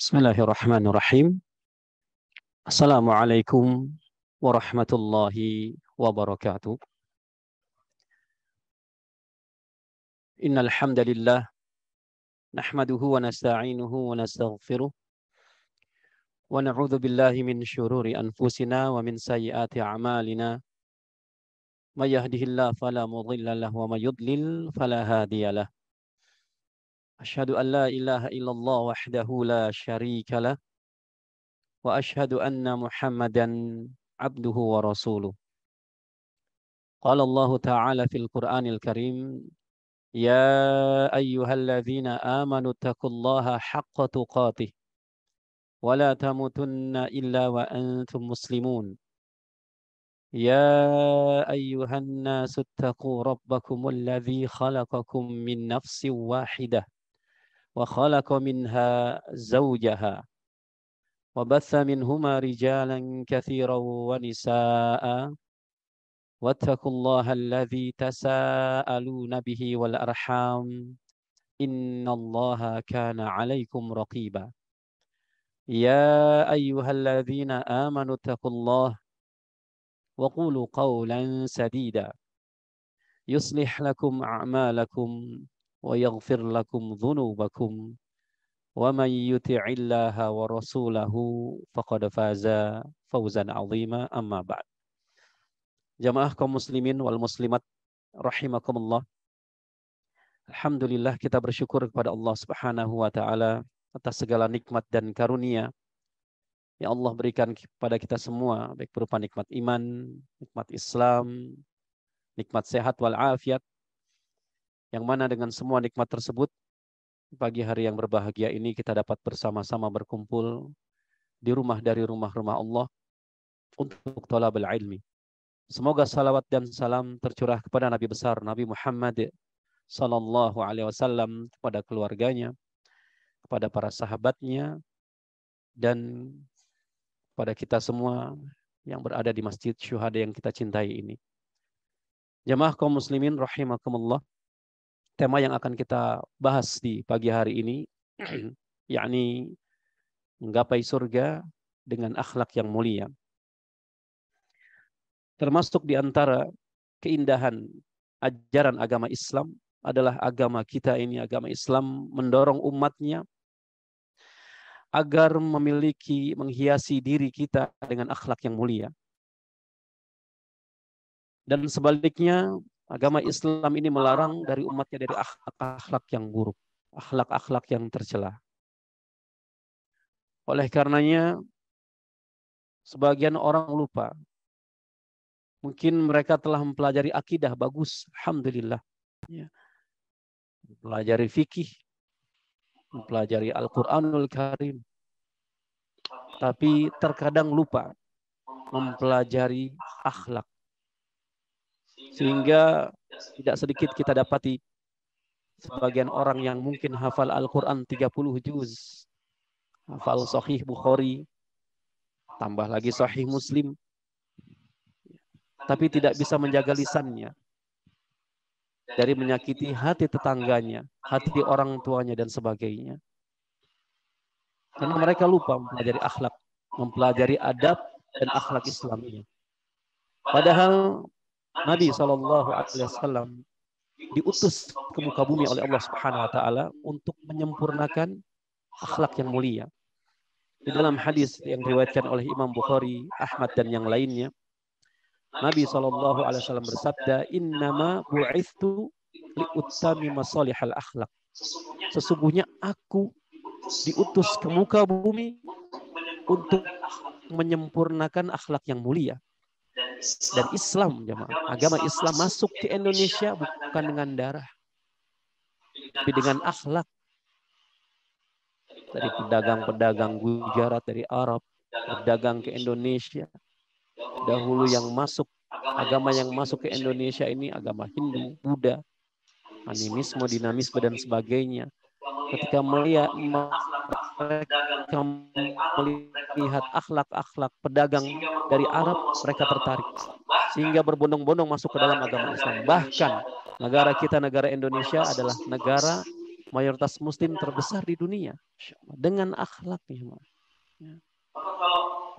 Bismillahirrahmanirrahim. Assalamualaikum warahmatullahi wabarakatuh. Innal hamdalillah nahmaduhu wa nasta'inuhu wa nastaghfiruh wa na'udzu billahi min syururi anfusina wa min sayyiati a'malina. May yahdihillahu fala mudilla lahu wa may yudlil fala hadiyalah. Asyhadu an la ilaha illallah wahdahu la syarika lah wa asyhadu anna Muhammadan abduhu wa rasuluh. Qala Allah Ta'ala fil Qur'anil Karim, ya ayyuhalladzina amanu taqullaha haqqa tuqatih wa la tamutunna illa wa antum muslimun. Ya ayyuhan nasu taqu rabbakumul ladzi khalaqakum min nafsin wahidah wa khalaqa minha zawjaha wa batha minhuma rijalan katsiran wa nisaa'a wattaqullaha alladzi tasaaluna bihi wal arham innallaha kana 'alaikum raqiba. Ya ayyuhalladzina amanu taqullaha wa qulu qawlan sadida yuslih lakum a'malakum wa yaghfir lakum dhunubakum wa man yuti'illaha wa rasulahu faqad faza fawzan 'azima, amma ba'd. Jamaah kaum muslimin wal muslimat rahimakumullah. Alhamdulillah, kita bersyukur kepada Allah Subhanahu wa taala atas segala nikmat dan karunia yang Allah berikan kepada kita semua, baik berupa nikmat iman, nikmat Islam, nikmat sehat wal afiat, yang mana dengan semua nikmat tersebut pagi hari yang berbahagia ini kita dapat bersama-sama berkumpul di rumah dari rumah-rumah Allah untuk thalabul ilmi. Semoga salawat dan salam tercurah kepada Nabi besar Nabi Muhammad sallallahu alaihi wasallam, kepada keluarganya, kepada para sahabatnya, dan kepada kita semua yang berada di Masjid Syuhada yang kita cintai ini. Jamaah kaum muslimin rahimakumullah, tema yang akan kita bahas di pagi hari ini yakni menggapai surga dengan akhlak yang mulia. Termasuk di antara keindahan ajaran agama Islam adalah agama kita ini, agama Islam mendorong umatnya agar menghiasi diri kita dengan akhlak yang mulia. Dan sebaliknya, agama Islam ini melarang dari umatnya dari akhlak-akhlak yang buruk, akhlak-akhlak yang tercela. Oleh karenanya, sebagian orang lupa. Mungkin mereka telah mempelajari akidah bagus, alhamdulillah. Ya. Mempelajari fikih, mempelajari Al-Quranul Karim. Tapi terkadang lupa mempelajari akhlak. Sehingga tidak sedikit kita dapati sebagian orang yang mungkin hafal Al-Quran 30 juz, hafal Sahih Bukhari, tambah lagi Sahih Muslim, tapi tidak bisa menjaga lisannya dari menyakiti hati tetangganya, hati orang tuanya, dan sebagainya. Karena mereka lupa mempelajari akhlak, mempelajari adab dan akhlak Islamnya. Padahal Nabi SAW diutus ke muka bumi oleh Allah Subhanahu wa taala untuk menyempurnakan akhlak yang mulia. Di dalam hadis yang diriwayatkan oleh Imam Bukhari, Ahmad, dan yang lainnya, Nabi SAW bersabda, innama bu'ithtu li'utamima salihal akhlak. Sesungguhnya aku diutus ke muka bumi untuk menyempurnakan akhlak yang mulia. Dan Islam, jemaah, agama Islam masuk ke Indonesia bukan dengan darah, tapi dengan akhlak. Dari pedagang-pedagang Gujarat dari Arab berdagang ke Indonesia. Dahulu yang masuk, agama yang masuk ke Indonesia ini agama Hindu, Buddha, animisme, dinamisme, dan sebagainya. Ketika mereka melihat akhlak-akhlak pedagang dari Arab, mereka tertarik. Sehingga berbondong-bondong masuk ke dalam agama Islam. Bahkan negara kita, negara Indonesia adalah negara mayoritas muslim terbesar di dunia dengan akhlaknya. Ya.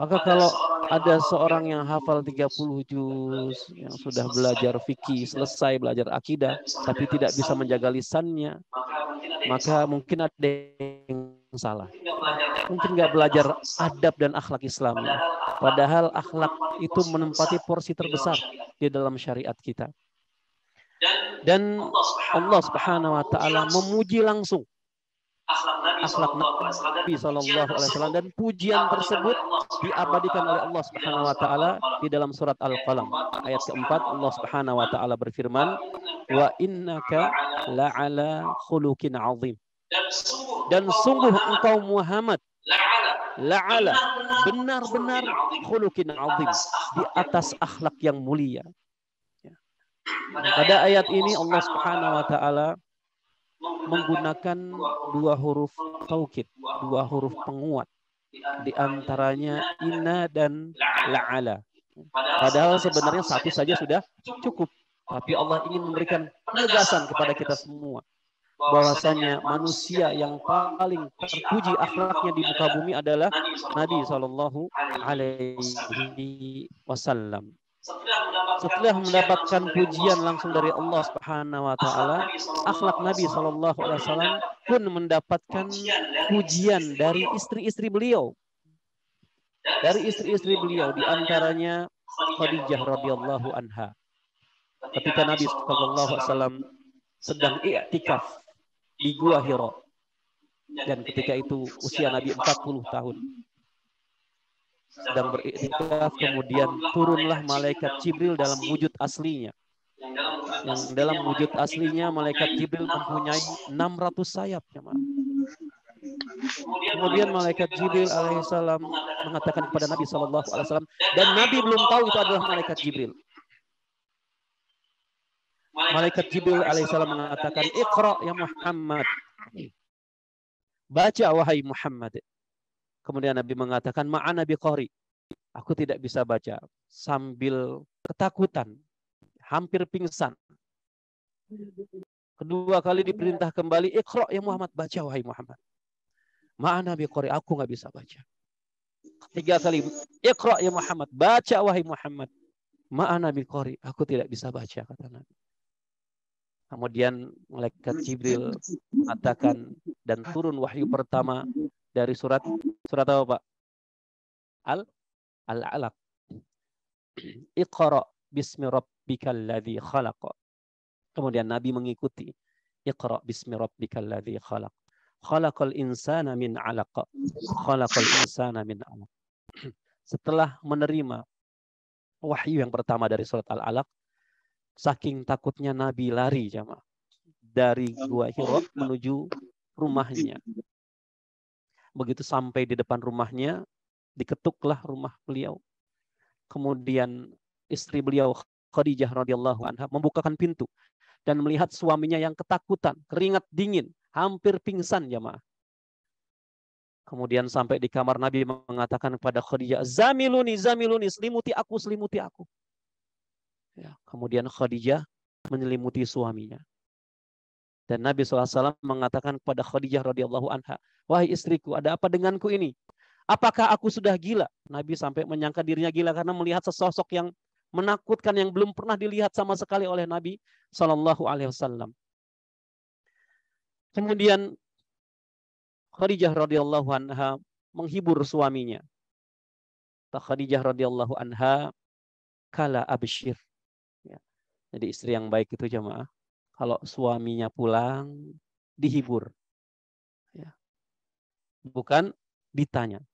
Maka kalau ada seorang yang hafal 30 juz, yang sudah belajar fikih, selesai belajar akidah, tapi tidak bisa menjaga lisannya, maka mungkin ada yang salah. Mungkin nggak belajar adab dan akhlak Islamnya. Padahal akhlak itu menempati porsi terbesar di dalam syariat kita. Dan Allah Subhanahu wa taala memuji langsung akhlak Nabi SAW, dan pujian tersebut diabadikan oleh Allah Subhanahu wa taala di dalam surat Al-Qalam ayat keempat. Allah Subhanahu wa taala berfirman, wa innaka la'ala khuluqin azim. Dan sungguh engkau Muhammad la'ala, benar-benar khuluqin azim, di atas akhlak yang mulia. Pada ayat ini Allah Subhanahu wa taala menggunakan dua huruf taukid, dua huruf penguat, di antaranya inna dan la'ala. Padahal sebenarnya satu saja sudah cukup, tapi Allah ingin memberikan penegasan kepada kita semua bahwasanya manusia yang paling terpuji akhlaknya di muka bumi adalah Nabi SAW. Setelah mendapatkan pujian langsung dari Allah Subhanahu wa taala, akhlak Nabi SAW pun mendapatkan pujian dari istri-istri beliau. Dari istri-istri beliau, di antaranya Khadijah radhiyallahu anha. Ketika Nabi SAW sedang i'tikaf di Gua Hira, dan ketika itu usia Nabi 40 tahun. Sedang beriktikaf, kemudian turunlah malaikat Jibril dalam wujud aslinya. Yang dalam wujud aslinya malaikat Jibril mempunyai 600 sayap. Kemudian malaikat Jibril alaihissalam mengatakan kepada Nabi SAW, dan Nabi belum tahu itu adalah malaikat Jibril. Malaikat Jibril alaihissalam mengatakan, Iqra ya Muhammad. Baca wahai Muhammad. Kemudian Nabi mengatakan, ma'ana biqari. Aku tidak bisa baca. Sambil ketakutan, hampir pingsan. Kedua kali diperintah kembali, Iqra ya Muhammad, baca wahai Muhammad. Ma'ana biqari, aku nggak bisa baca. Ketiga kali, Iqra ya Muhammad, baca wahai Muhammad. Ma'ana biqari, aku tidak bisa baca, kata Nabi. Kemudian malaikat Jibril mengatakan, dan turun wahyu pertama dari surat apa, Pak? Al-Alaq. Iqra bismi rabbikal ladzi khalaq. Kemudian Nabi mengikuti. Iqra bismi rabbikal ladzi khalaq. Khalaqal insana min 'alaq. Khalaqal insana min 'alaq. Setelah menerima wahyu yang pertama dari surat Al-Alaq, saking takutnya Nabi lari jamaah dari Gua Hira menuju rumahnya. Begitu sampai di depan rumahnya, diketuklah rumah beliau. Kemudian istri beliau Khadijah radhiyallahu anha membukakan pintu dan melihat suaminya yang ketakutan, keringat dingin, hampir pingsan jamaah. Kemudian sampai di kamar Nabi mengatakan kepada Khadijah, "Zamiluni, zamiluni, selimuti aku, selimuti aku." Ya, kemudian Khadijah menyelimuti suaminya. Dan Nabi SAW mengatakan kepada Khadijah radhiyallahu anha, "Wahai istriku, ada apa denganku ini? Apakah aku sudah gila?" Nabi sampai menyangka dirinya gila karena melihat sesosok yang menakutkan yang belum pernah dilihat sama sekali oleh Nabi SAW. Kemudian Khadijah radhiyallahu anha menghibur suaminya. Khadijah radhiyallahu anha, kala absyir. Ya. Jadi istri yang baik itu jamaah, kalau suaminya pulang dihibur, ya. Bukan ditanya.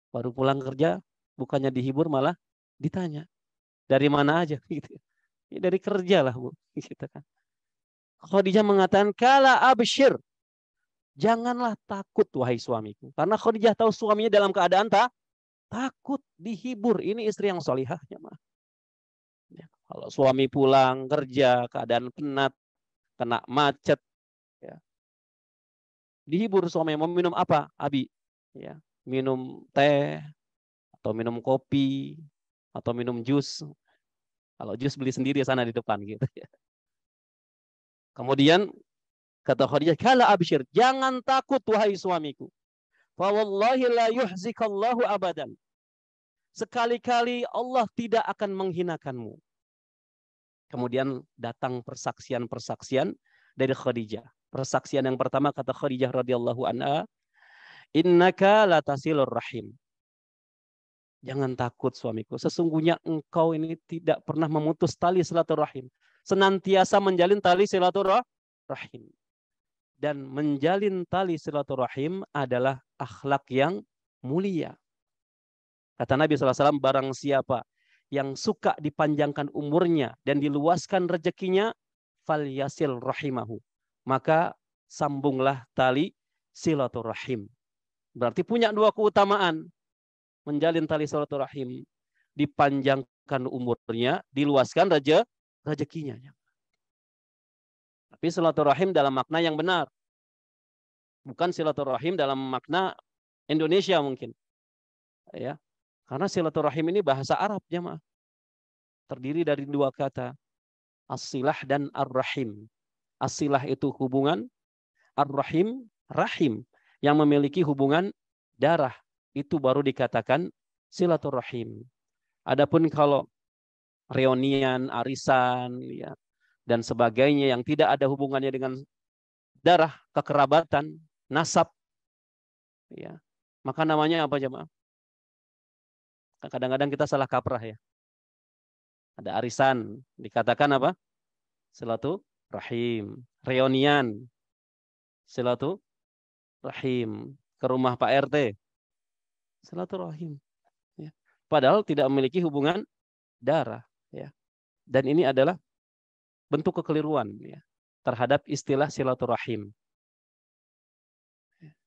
Baru pulang kerja, bukannya dihibur malah ditanya. Dari mana aja? Gitu. Ya, dari kerja lah, Bu. Gitu kan. Khadijah mengatakan, kala absyir. Janganlah takut wahai suamiku. Karena Khadijah tahu suaminya dalam keadaan takut, dihibur. Ini istri yang solihah. Ya, ya, kalau suami pulang kerja, keadaan penat, kena macet, ya, dihibur suami. Mau minum apa, Abi? Ya, minum teh, atau minum kopi, atau minum jus. Kalau jus beli sendiri sana di depan gitu. Ya. Kemudian Kata Khadijah, "Kala absyir, jangan takut wahai suamiku. Fa wallahi la yuhzikallahu abadan." Sekali-kali Allah tidak akan menghinakanmu. Kemudian datang persaksian-persaksian dari Khadijah. Persaksian yang pertama kata Khadijah radhiyallahu anha, "Innaka latasilur rahim." Jangan takut suamiku, sesungguhnya engkau ini tidak pernah memutus tali silaturahim. Senantiasa menjalin tali silaturahim. Dan menjalin tali silaturahim adalah akhlak yang mulia. Kata Nabi SAW, barang siapa yang suka dipanjangkan umurnya dan diluaskan rezekinya, fal yasil rahimahu. Maka sambunglah tali silaturahim. Berarti punya dua keutamaan. Menjalin tali silaturahim, dipanjangkan umurnya, diluaskan rezekinya. Tapi silaturahim dalam makna yang benar. Bukan silaturahim dalam makna Indonesia mungkin. Ya. Karena silaturahim ini bahasa Arab, jemaah. Terdiri dari dua kata, as-silah dan ar-rahim. As-silah itu hubungan, ar-rahim, rahim, yang memiliki hubungan darah. Itu baru dikatakan silaturahim. Adapun kalau reunian, arisan, ya, dan sebagainya yang tidak ada hubungannya dengan darah, kekerabatan, nasab, ya, maka namanya apa jemaah? Kadang-kadang kita salah kaprah ya. Ada arisan, dikatakan apa? Silaturahim. Reunian, silaturahim. Ke rumah Pak RT, silaturahim. Ya. Padahal tidak memiliki hubungan darah. Ya. Dan ini adalah bentuk kekeliruan ya, terhadap istilah silaturahim.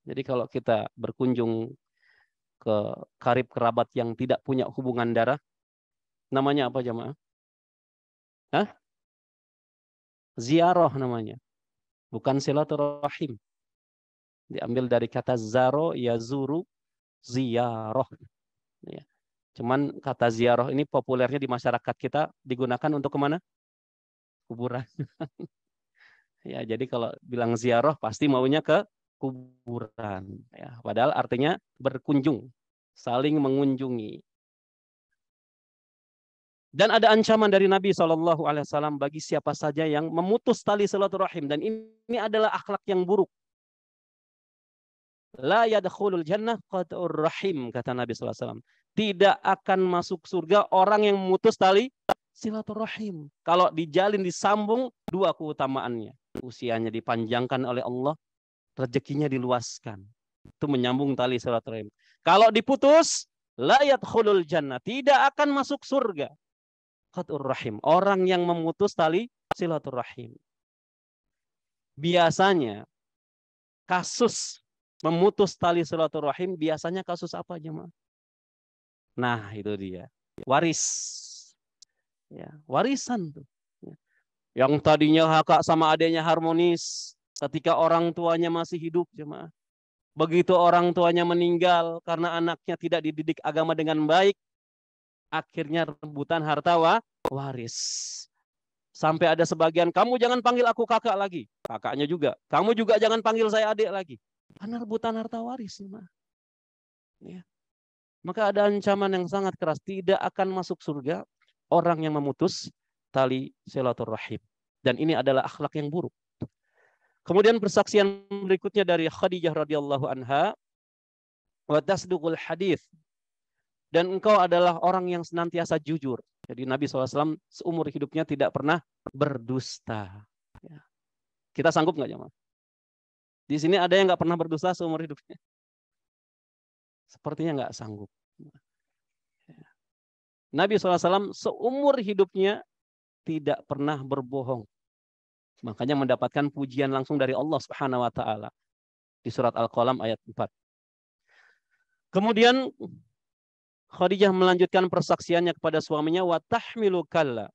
Jadi kalau kita berkunjung ke karib kerabat yang tidak punya hubungan darah, namanya apa jemaah? Hah? Ziarah namanya. Bukan silaturahim. Diambil dari kata zaro, yazuru, ziarah. Ya. Cuman kata ziarah ini populernya di masyarakat kita digunakan untuk kemana? Kuburan. Ya, jadi kalau bilang ziarah pasti maunya ke kuburan. Ya, padahal artinya berkunjung, saling mengunjungi. Dan ada ancaman dari Nabi SAW bagi siapa saja yang memutus tali silaturahim. Dan ini adalah akhlak yang buruk. La yadkhulul jannah qat'ur rahim, kata Nabi SAW. Tidak akan masuk surga orang yang memutus tali silaturahim. Kalau dijalin, disambung, dua keutamaannya. Usianya dipanjangkan oleh Allah, rezekinya diluaskan. Itu menyambung tali silaturahim. Kalau diputus, la yadkhulul jannah. Tidak akan masuk surga. Qat'ur rahim. Orang yang memutus tali silaturahim. Biasanya, kasus memutus tali silaturahim biasanya kasus apa jemaah? Nah, itu dia. Waris. Ya, warisan tuh. Yang tadinya kakak sama adiknya harmonis ketika orang tuanya masih hidup jemaah. Begitu orang tuanya meninggal karena anaknya tidak dididik agama dengan baik, akhirnya rebutan harta waris. Sampai ada sebagian, kamu jangan panggil aku kakak lagi. Kakaknya juga. Kamu juga jangan panggil saya adik lagi. Karena rebutan harta waris. Ya. Maka ada ancaman yang sangat keras. Tidak akan masuk surga orang yang memutus tali silaturahim. Dan ini adalah akhlak yang buruk. Kemudian persaksian berikutnya dari Khadijah radhiyallahu anha. Wa tasduqul hadits. Dan engkau adalah orang yang senantiasa jujur. Jadi Nabi SAW seumur hidupnya tidak pernah berdusta. Ya. Kita sanggup nggak jemaah? Di sini ada yang nggak pernah berdusta seumur hidupnya? Sepertinya nggak sanggup. Nabi SAW seumur hidupnya tidak pernah berbohong. Makanya mendapatkan pujian langsung dari Allah Subhanahu wa taala di surat Al-Qalam ayat 4. Kemudian Khadijah melanjutkan persaksiannya kepada suaminya, wa tahmilu kalla.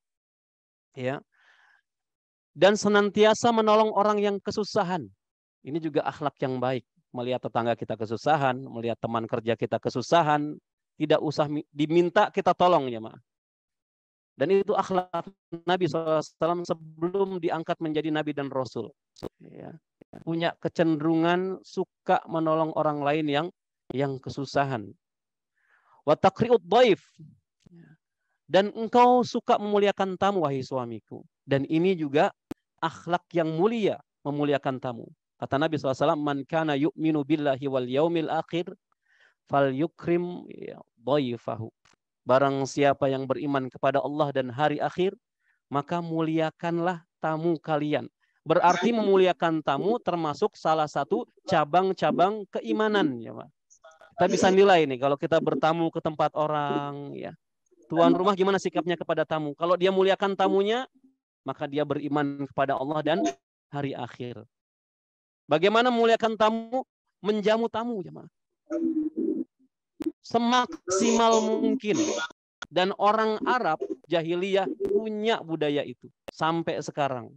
Ya. Dan senantiasa menolong orang yang kesusahan. Ini juga akhlak yang baik. Melihat tetangga kita kesusahan, melihat teman kerja kita kesusahan, tidak usah diminta kita tolong ya, Ma. Dan itu akhlak Nabi SAW sebelum diangkat menjadi Nabi dan Rasul. Ya. punya kecenderungan suka menolong orang lain yang kesusahan. Wa taqri'ud dhaif. Dan engkau suka memuliakan tamu, wahai suamiku. Dan ini juga akhlak yang mulia, memuliakan tamu. Kata Nabi SAW, man kana yu'minu billahi wal yaumil akhir, fal yukrim dhaifahu. Barang siapa yang beriman kepada Allah dan hari akhir, maka muliakanlah tamu kalian. Berarti memuliakan tamu termasuk salah satu cabang-cabang keimanan. Ya, Pak. Kita bisa nilai nih, kalau kita bertamu ke tempat orang, ya, tuan rumah gimana sikapnya kepada tamu. Kalau dia muliakan tamunya, maka dia beriman kepada Allah dan hari akhir. Bagaimana memuliakan tamu? Menjamu tamu, jemaah. Semaksimal mungkin. Dan orang Arab jahiliyah punya budaya itu sampai sekarang.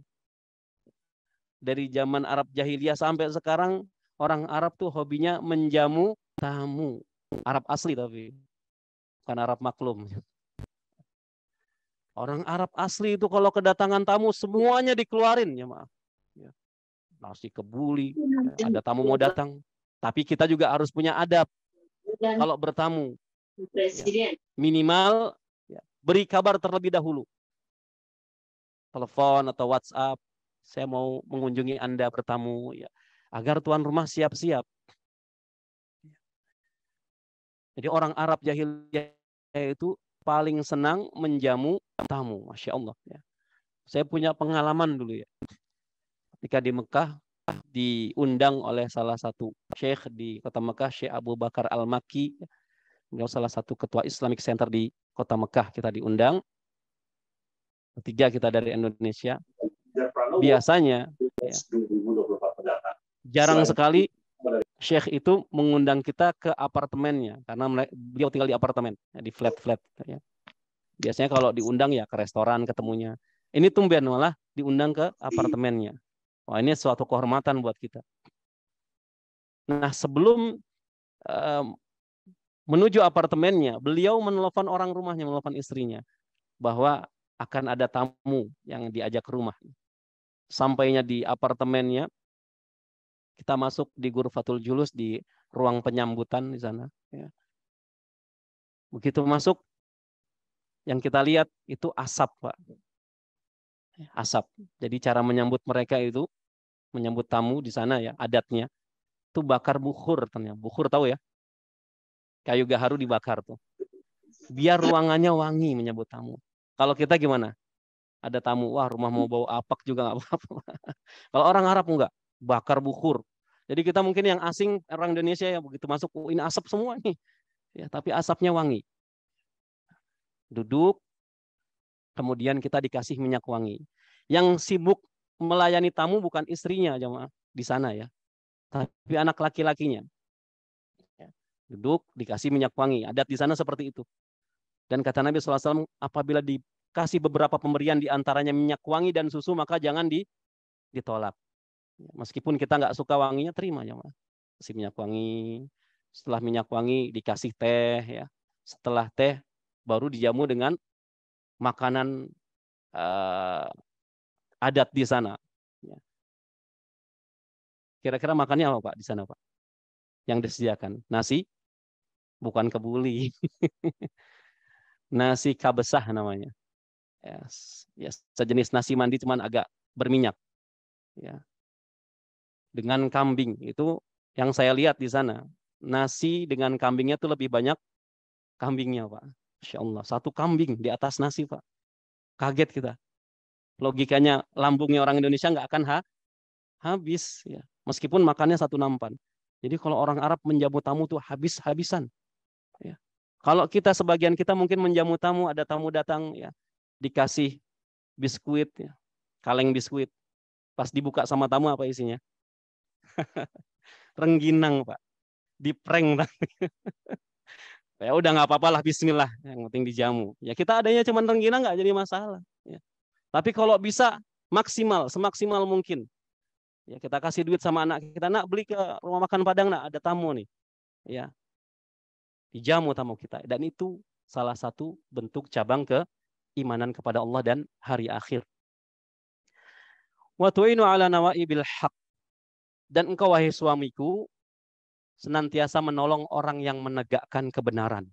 Dari zaman Arab jahiliyah sampai sekarang, orang Arab tuh hobinya menjamu tamu. Arab asli tapi bukan Arab maklum. Orang Arab asli itu kalau kedatangan tamu semuanya dikeluarin, ya maaf. Nasi kebuli, ada tamu mau datang. Tapi kita juga harus punya adab kalau bertamu. Ya, minimal ya, beri kabar terlebih dahulu. Telepon atau WhatsApp, saya mau mengunjungi Anda bertamu, ya, agar tuan rumah siap-siap. Jadi orang Arab jahiliyah itu paling senang menjamu tamu, Masya Allah. Ya. Saya punya pengalaman dulu ya. Ketika di Mekah, diundang oleh salah satu syekh di kota Mekah, Syekh Abu Bakar Al-Makki. Beliau salah satu ketua Islamic Center di kota Mekah, kita diundang. Ketiga kita dari Indonesia. Biasanya, ya, jarang sekali syekh itu mengundang kita ke apartemennya, karena beliau tinggal di apartemen, ya, di flat-flat. Ya. Biasanya kalau diundang ya ke restoran ketemunya. Ini tumben malah diundang ke apartemennya. Wah, ini suatu kehormatan buat kita. Nah, sebelum menuju apartemennya, beliau menelpon orang rumahnya, menelpon istrinya, bahwa akan ada tamu yang diajak ke rumah. Sampainya di apartemennya, kita masuk di Ghurfatul Julus, di ruang penyambutan di sana. Ya. Begitu masuk, yang kita lihat itu asap, Pak. Asap. Jadi cara menyambut mereka itu, menyambut tamu di sana ya, adatnya, itu bakar bukhur. Ternyata. Bukhur tahu ya? Kayu gaharu dibakar tuh. Biar ruangannya wangi menyambut tamu. Kalau kita gimana? Ada tamu, wah rumah mau bau apak juga nggak apa-apa. Kalau orang Arab enggak, bakar bukhur. Jadi kita mungkin yang asing, orang Indonesia yang begitu masuk, oh, ini asap semua nih. Ya, tapi asapnya wangi. Duduk, kemudian kita dikasih minyak wangi. Yang sibuk melayani tamu bukan istrinya jemaah di sana ya, tapi anak laki-lakinya. Duduk, dikasih minyak wangi. Adat di sana seperti itu. Dan kata Nabi SAW, apabila dikasih beberapa pemberian diantaranya minyak wangi dan susu, maka jangan ditolak. Meskipun kita nggak suka wanginya, terima ya, Mas. Kasih minyak wangi. Setelah minyak wangi dikasih teh ya. Setelah teh baru dijamu dengan makanan adat di sana. Kira-kira makannya apa Pak di sana Pak? Yang disediakan nasi, bukan kebuli, nasi kabesah namanya. Ya, sejenis nasi mandi cuman agak berminyak. Ya. Dengan kambing itu yang saya lihat di sana. Nasi dengan kambingnya itu lebih banyak kambingnya Pak. Masya Allah, satu kambing di atas nasi Pak. Kaget kita. Logikanya lambungnya orang Indonesia nggak akan habis. Ya. Meskipun makannya satu nampan. Jadi kalau orang Arab menjamu tamu tuh habis-habisan. Ya. Kalau kita sebagian kita mungkin menjamu tamu, ada tamu datang ya dikasih biskuit, ya, kaleng biskuit. Pas dibuka sama tamu apa isinya? Rengginang Pak. Diprank. Ya udah nggak apa-apa lah, Bismillah. Yang penting dijamu. Ya kita adanya cuma rengginang nggak jadi masalah. Ya. Tapi kalau bisa maksimal, semaksimal mungkin. Ya kita kasih duit sama anak kita, nak beli ke rumah makan Padang, nak ada tamu nih. Ya, dijamu tamu kita. Dan itu salah satu bentuk cabang keimanan kepada Allah dan hari akhir. Wa tu'inu ala nawaibil haq. Dan engkau wahai suamiku senantiasa menolong orang yang menegakkan kebenaran.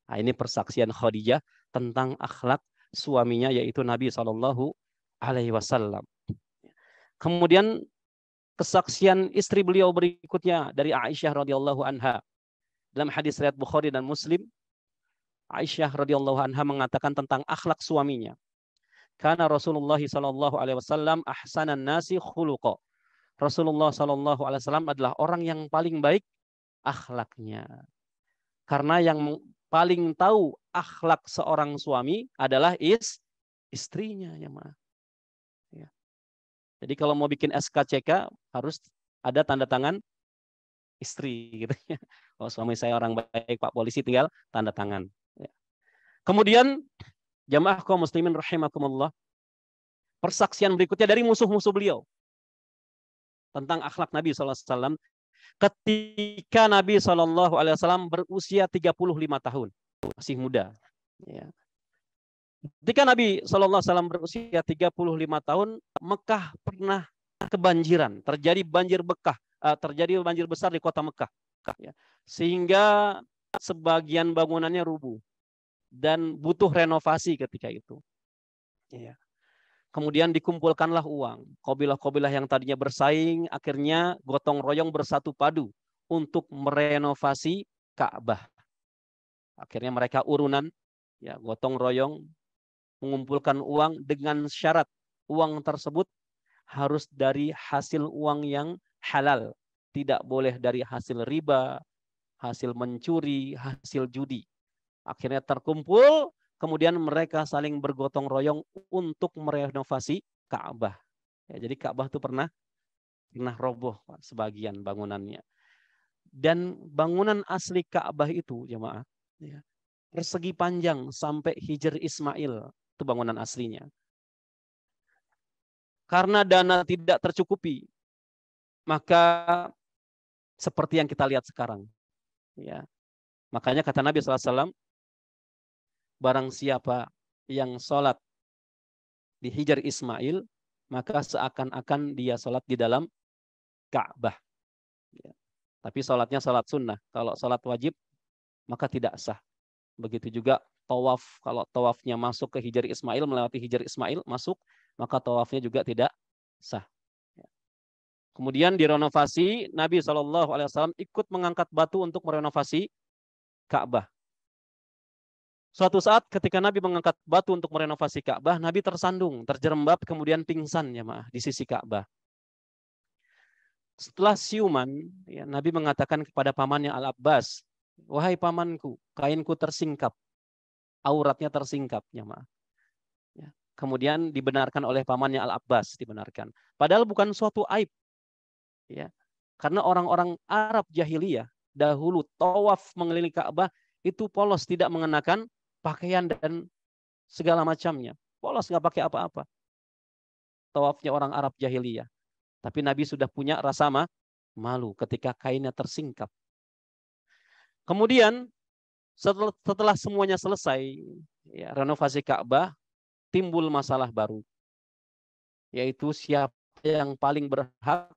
Nah, ini persaksian Khadijah tentang akhlak suaminya yaitu Nabi SAW. Kemudian kesaksian istri beliau berikutnya dari Aisyah radhiyallahu anha. Dalam hadis riwayat Bukhari dan Muslim, Aisyah radhiyallahu anha mengatakan tentang akhlak suaminya. Karena Rasulullah SAW ahsanan nasi khuluqa. Rasulullah SAW adalah orang yang paling baik akhlaknya. Karena yang paling tahu akhlak seorang suami adalah istrinya, ya Ma. Ya. Jadi kalau mau bikin SKCK harus ada tanda tangan istri gitu ya. Oh, suami saya orang baik Pak Polisi, tinggal tanda tangan. Ya. Kemudian jamaah kaum muslimin rahimakumullah, persaksian berikutnya dari musuh-musuh beliau tentang akhlak Nabi SAW ketika Nabi SAW berusia 35 tahun, masih muda. Ya. Ketika Nabi SAW berusia 35 tahun, Mekah pernah kebanjiran, terjadi banjir besar di kota Mekah, ya. Sehingga sebagian bangunannya rubuh dan butuh renovasi ketika itu. Ya. Kemudian dikumpulkanlah uang. Kabilah-kabilah yang tadinya bersaing akhirnya gotong royong bersatu padu untuk merenovasi Ka'bah. Akhirnya mereka urunan, ya, gotong royong mengumpulkan uang dengan syarat uang tersebut harus dari hasil uang yang halal. Tidak boleh dari hasil riba, hasil mencuri, hasil judi. Akhirnya terkumpul, kemudian mereka saling bergotong royong untuk merenovasi Ka'bah. Ya, jadi Ka'bah itu pernah roboh sebagian bangunannya. Dan bangunan asli Ka'bah itu, jemaah, ya, persegi panjang sampai Hijr Ismail, itu bangunan aslinya. Karena dana tidak tercukupi, maka seperti yang kita lihat sekarang. Ya. Makanya kata Nabi SAW, barang siapa yang sholat di Hijr Ismail, maka seakan-akan dia sholat di dalam Ka'bah. Ya. Tapi sholatnya sholat sunnah. Kalau sholat wajib, maka tidak sah. Begitu juga tawaf. Kalau tawafnya masuk ke Hijr Ismail, melewati Hijr Ismail, masuk, maka tawafnya juga tidak sah. Ya. Kemudian direnovasi, Nabi SAW ikut mengangkat batu untuk merenovasi Ka'bah. Suatu saat ketika Nabi mengangkat batu untuk merenovasi Ka'bah, Nabi tersandung, terjerembab, kemudian pingsan, ya maaf, di sisi Ka'bah. Setelah siuman, ya, Nabi mengatakan kepada pamannya Al-Abbas, wahai pamanku, kainku tersingkap, auratnya tersingkap, ya maaf. Ya. Kemudian dibenarkan oleh pamannya Al-Abbas, dibenarkan. Padahal bukan suatu aib, ya, karena orang-orang Arab jahiliyah dahulu tawaf mengelilingi Ka'bah itu polos, tidak mengenakan pakaian dan segala macamnya. Polos, nggak pakai apa-apa. Tawafnya orang Arab jahiliyah. Tapi Nabi sudah punya rasa malu ketika kainnya tersingkap. Kemudian setelah semuanya selesai, ya, renovasi Ka'bah, timbul masalah baru. Yaitu siapa yang paling berhak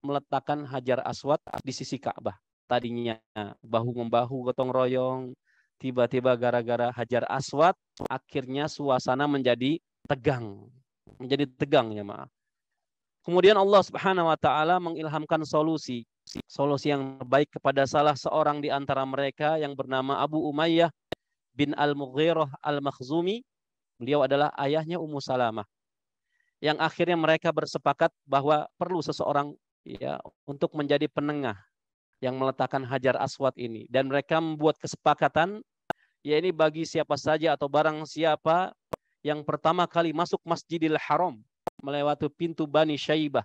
meletakkan Hajar Aswad di sisi Ka'bah. Tadinya bahu-membahu gotong royong, tiba-tiba gara-gara Hajar Aswad, akhirnya suasana menjadi tegang. Menjadi tegang, ya maaf. Kemudian Allah Subhanahu wa taala mengilhamkan solusi yang baik kepada salah seorang di antara mereka yang bernama Abu Umayyah bin Al-Mughirah Al-Makhzumi. Beliau adalah ayahnya Ummu Salamah. Yang akhirnya mereka bersepakat bahwa perlu seseorang, ya, untuk menjadi penengah yang meletakkan Hajar Aswad ini, dan mereka membuat kesepakatan, ya, ini bagi siapa saja atau barang siapa yang pertama kali masuk Masjidil Haram melewati pintu Bani Syaibah.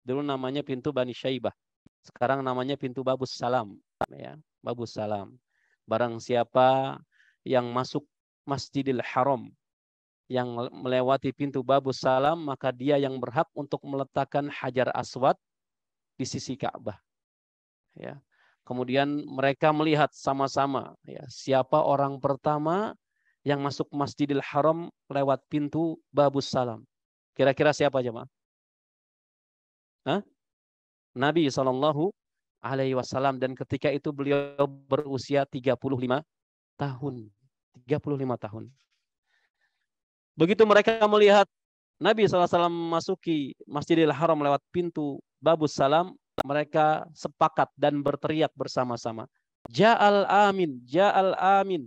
Dulu namanya pintu Bani Syaibah. Sekarang namanya pintu Babus Salam, ya, Babus Salam. Barang siapa yang masuk Masjidil Haram yang melewati pintu Babus Salam, maka dia yang berhak untuk meletakkan Hajar Aswad di sisi Ka'bah. Ya. Kemudian mereka melihat sama-sama, ya, siapa orang pertama yang masuk Masjidil Haram lewat pintu Babus Salam. Kira-kira siapa, jemaah? Hah? Nabi Shallallahu Alaihi Wasallam, dan ketika itu beliau berusia 35 tahun. 35 tahun. Begitu mereka melihat Nabi SAW memasuki Masjidil Haram lewat pintu Babus Salam, mereka sepakat dan berteriak bersama-sama, Ja'al amin, Ja'al amin.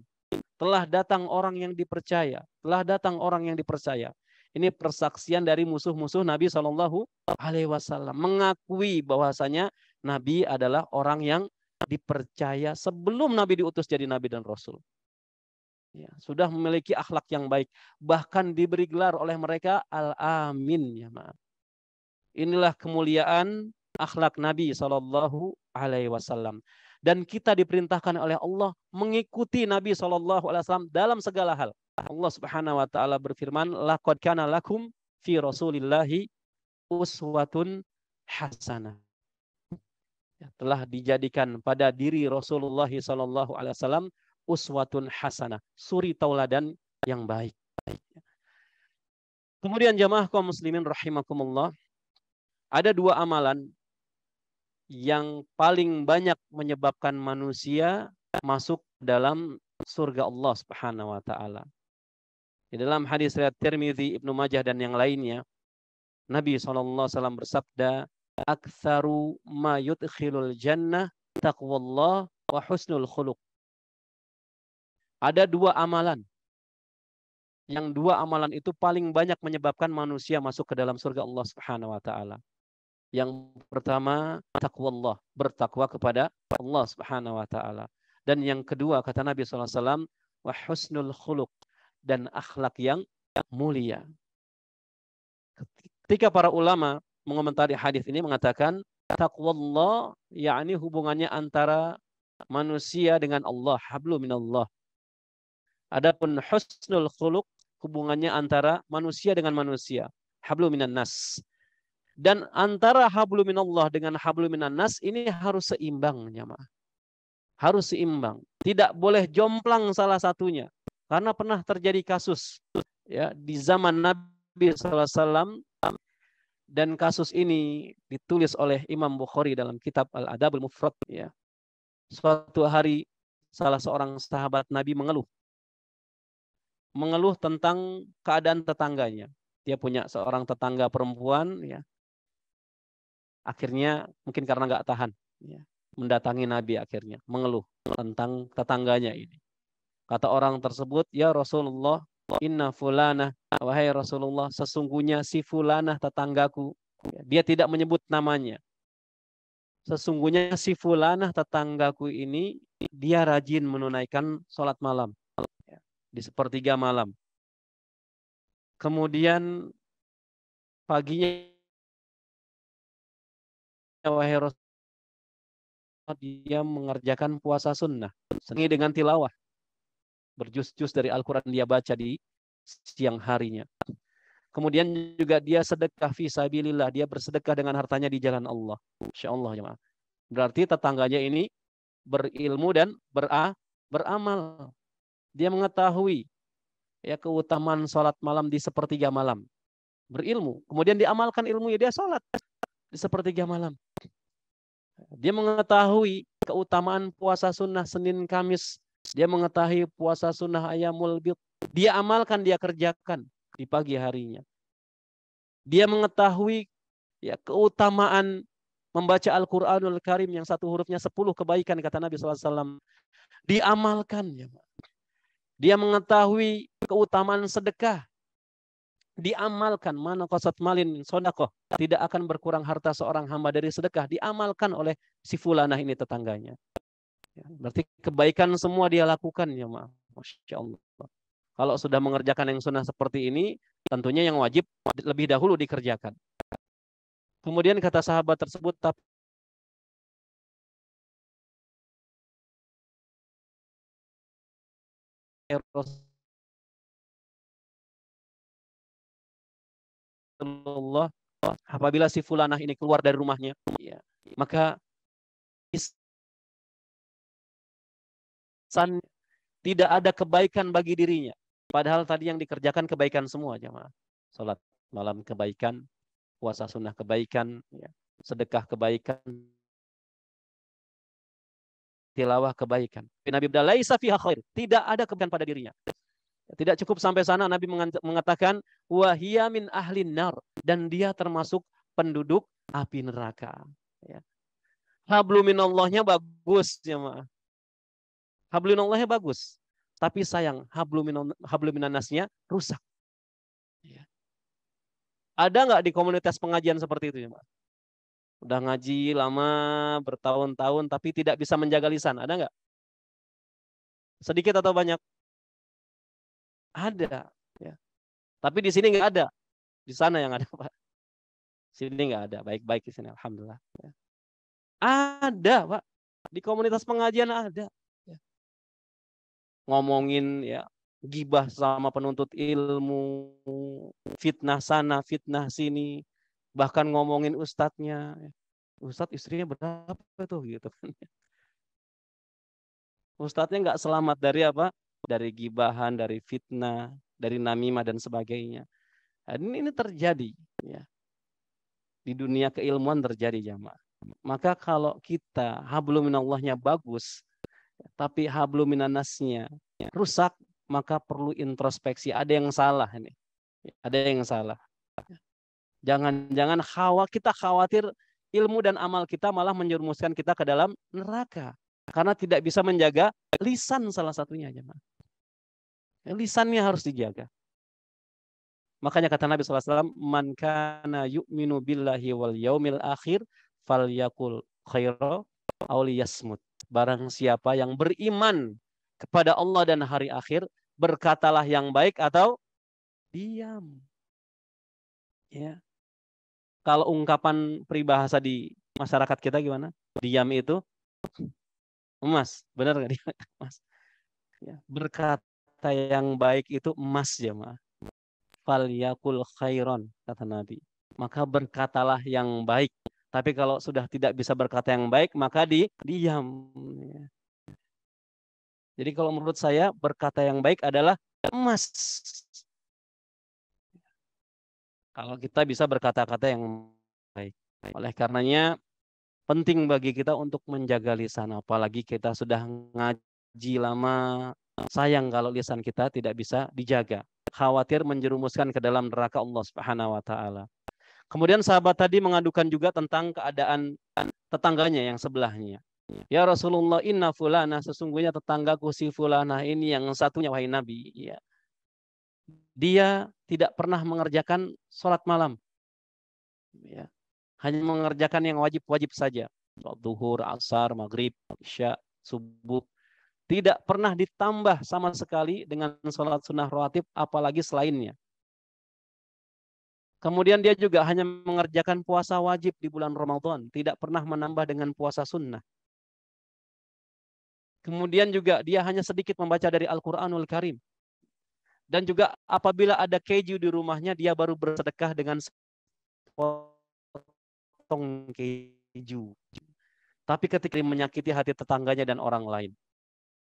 Telah datang orang yang dipercaya, telah datang orang yang dipercaya. Ini persaksian dari musuh-musuh Nabi Shallallahu Alaihi Wasallam, mengakui bahwasanya Nabi adalah orang yang dipercaya sebelum Nabi diutus jadi Nabi dan Rasul. Ya, sudah memiliki akhlak yang baik, bahkan diberi gelar oleh mereka Al-Amin. Ya, maaf. Inilah kemuliaan akhlak Nabi Shallallahu Alaihi Wasallam. Dan kita diperintahkan oleh Allah mengikuti Nabi Shallallahu Alaihi Wasallam dalam segala hal. Allah Subhanahu Wa Taala berfirman, "Laqad kana lakum fi Rasulillahi uswatun hasanah." Ya, telah dijadikan pada diri Rasulullah Shallallahu Alaihi Wasallam uswatun hasanah, suri tauladan yang baik. Kemudian jamaah kaum muslimin rahimakumullah, ada dua amalan yang paling banyak menyebabkan manusia masuk dalam surga Allah Subhanahu wa taala. Di dalam hadis riwayat Tirmidzi, Ibnu Majah dan yang lainnya, Nabi SAW bersabda, "Aktsaru ma yudkhilul jannah taqwallah wa husnul khuluq." Ada dua amalan. Yang dua amalan itu paling banyak menyebabkan manusia masuk ke dalam surga Allah Subhanahu wa taala. Yang pertama, taqwallah, bertakwa kepada Allah Subhanahu wa taala. Dan yang kedua, kata Nabi SAW, wa husnul khuluq, dan akhlak yang mulia. Ketika para ulama mengomentari hadis ini mengatakan, taqwallah yakni hubungannya antara manusia dengan Allah, hablu minallah. Adapun husnul khuluq, hubungannya antara manusia dengan manusia, hablu minan nas. Dan antara hablu minallah dengan hablu minan nas ini harus seimbang, jemaah. Harus seimbang. Tidak boleh jomplang salah satunya. Karena pernah terjadi kasus ya di zaman Nabi SAW, dan kasus ini ditulis oleh Imam Bukhari dalam kitab Al-Adabul Mufrad ya. Suatu hari salah seorang sahabat Nabi mengeluh tentang keadaan tetangganya. Dia punya seorang tetangga perempuan ya. Akhirnya mungkin karena nggak tahan ya, mendatangi Nabi, akhirnya mengeluh tentang tetangganya ini. Kata orang tersebut, ya Rasulullah, inna fulanah, wahai Rasulullah, sesungguhnya si fulanah tetanggaku, dia tidak menyebut namanya. Sesungguhnya si fulanah tetanggaku ini, dia rajin menunaikan sholat malam di sepertiga malam. Kemudian paginya, wahai Rasulullah, dia mengerjakan puasa sunnah sengi dengan tilawah, berjus-jus dari Al-Quran dia baca di siang harinya. Kemudian juga dia sedekah fi sabilillah, dia bersedekah dengan hartanya di jalan Allah. Insyaallah jemaah. Berarti tetangganya ini berilmu dan beramal. Dia mengetahui ya keutamaan sholat malam di sepertiga malam. Berilmu, kemudian diamalkan ilmunya, dia sholat di sepertiga malam. Dia mengetahui keutamaan puasa sunnah Senin Kamis. Dia mengetahui puasa sunnah Ayyamul Bid. Dia amalkan, dia kerjakan di pagi harinya. Dia mengetahui ya keutamaan membaca Al-Quranul Karim yang satu hurufnya 10 kebaikan, kata Nabi SAW. Diamalkan. Ya. Dia mengetahui keutamaan sedekah. Diamalkan, mana qasat malin sodakoh, tidak akan berkurang harta seorang hamba dari sedekah, diamalkan oleh si fulanah ini tetangganya. Ya, berarti kebaikan semua dia lakukan ya, maaf. Masya Allah. Kalau sudah mengerjakan yang sunnah seperti ini, tentunya yang wajib lebih dahulu dikerjakan. Kemudian kata sahabat tersebut, tapi Rasulullah, apabila si fulanah ini keluar dari rumahnya, ya, maka tidak ada kebaikan bagi dirinya. Padahal tadi yang dikerjakan kebaikan semua, jemaah. Salat malam kebaikan, puasa sunnah kebaikan, ya. sedekah kebaikan, tilawah kebaikan. Nabi bilang, laisa fiha khair, tidak ada kebaikan pada dirinya. Tidak cukup sampai sana, Nabi mengatakan wahia min ahlin nar, dan dia termasuk penduduk api neraka. Ya. Habluminallahnya bagus ya, Ma. Habluminallahnya bagus. Tapi sayang, habluminannasnya rusak. Ya. Ada nggak di komunitas pengajian seperti itu ya, Ma? Udah ngaji lama bertahun-tahun tapi tidak bisa menjaga lisan. Ada nggak? Sedikit atau banyak? Ada. Ya. Tapi di sini nggak ada. Di sana yang ada, Pak. Sini nggak ada. Baik-baik di sini. Alhamdulillah. Ya. Ada, Pak. Di komunitas pengajian ada. Ya. Ngomongin ya gibah sama penuntut ilmu, fitnah sana, fitnah sini, bahkan ngomongin ustadznya. Ustadz istrinya berapa tuh gitu kan? Ustadznya nggak selamat dari apa? Dari gibahan, dari fitnah, dari namimah dan sebagainya. Nah, ini terjadi ya. Di dunia keilmuan terjadi jamaah. Maka kalau kita habluminallahnya bagus, tapi habluminannasnya rusak, maka perlu introspeksi. Ada yang salah ini. Ada yang salah. Jangan-jangan kita khawatir ilmu dan amal kita malah menjerumuskan kita ke dalam neraka. Karena tidak bisa menjaga lisan salah satunya. Jemaah. Lisannya harus dijaga. Makanya kata Nabi SAW, man kana yu'minu billahi wal yaumil akhir falyakul khaira aw liyasmut. Barang siapa yang beriman kepada Allah dan hari akhir, berkatalah yang baik atau diam. Ya. Kalau ungkapan peribahasa di masyarakat kita gimana? Diam itu emas. Benar nggak dia? Emas. Ya. Berkata yang baik itu emas jemaah. Falyakul khairon, kata Nabi. Maka berkatalah yang baik. Tapi kalau sudah tidak bisa berkata yang baik, maka diam. Ya. Jadi kalau menurut saya berkata yang baik adalah emas. Kalau kita bisa berkata-kata yang baik. Oleh karenanya penting bagi kita untuk menjaga lisan. Apalagi kita sudah ngaji lama. Sayang kalau lisan kita tidak bisa dijaga. Khawatir menjerumuskan ke dalam neraka Allah Subhanahu wa taala. Kemudian sahabat tadi mengadukan juga tentang keadaan tetangganya yang sebelahnya. Ya Rasulullah, inna fulana, sesungguhnya tetanggaku si fulana ini yang satunya wahai Nabi. Ya. Dia tidak pernah mengerjakan sholat malam. Ya. Hanya mengerjakan yang wajib-wajib saja. Sholat duhur, asar, maghrib, isya, subuh. Tidak pernah ditambah sama sekali dengan sholat sunnah rawatib, apalagi selainnya. Kemudian dia juga hanya mengerjakan puasa wajib di bulan Ramadan. Tidak pernah menambah dengan puasa sunnah. Kemudian juga dia hanya sedikit membaca dari Al-Quranul Karim. Dan juga apabila ada keju di rumahnya, dia baru bersedekah dengan potong keju. Tapi ketika menyakiti hati tetangganya dan orang lain.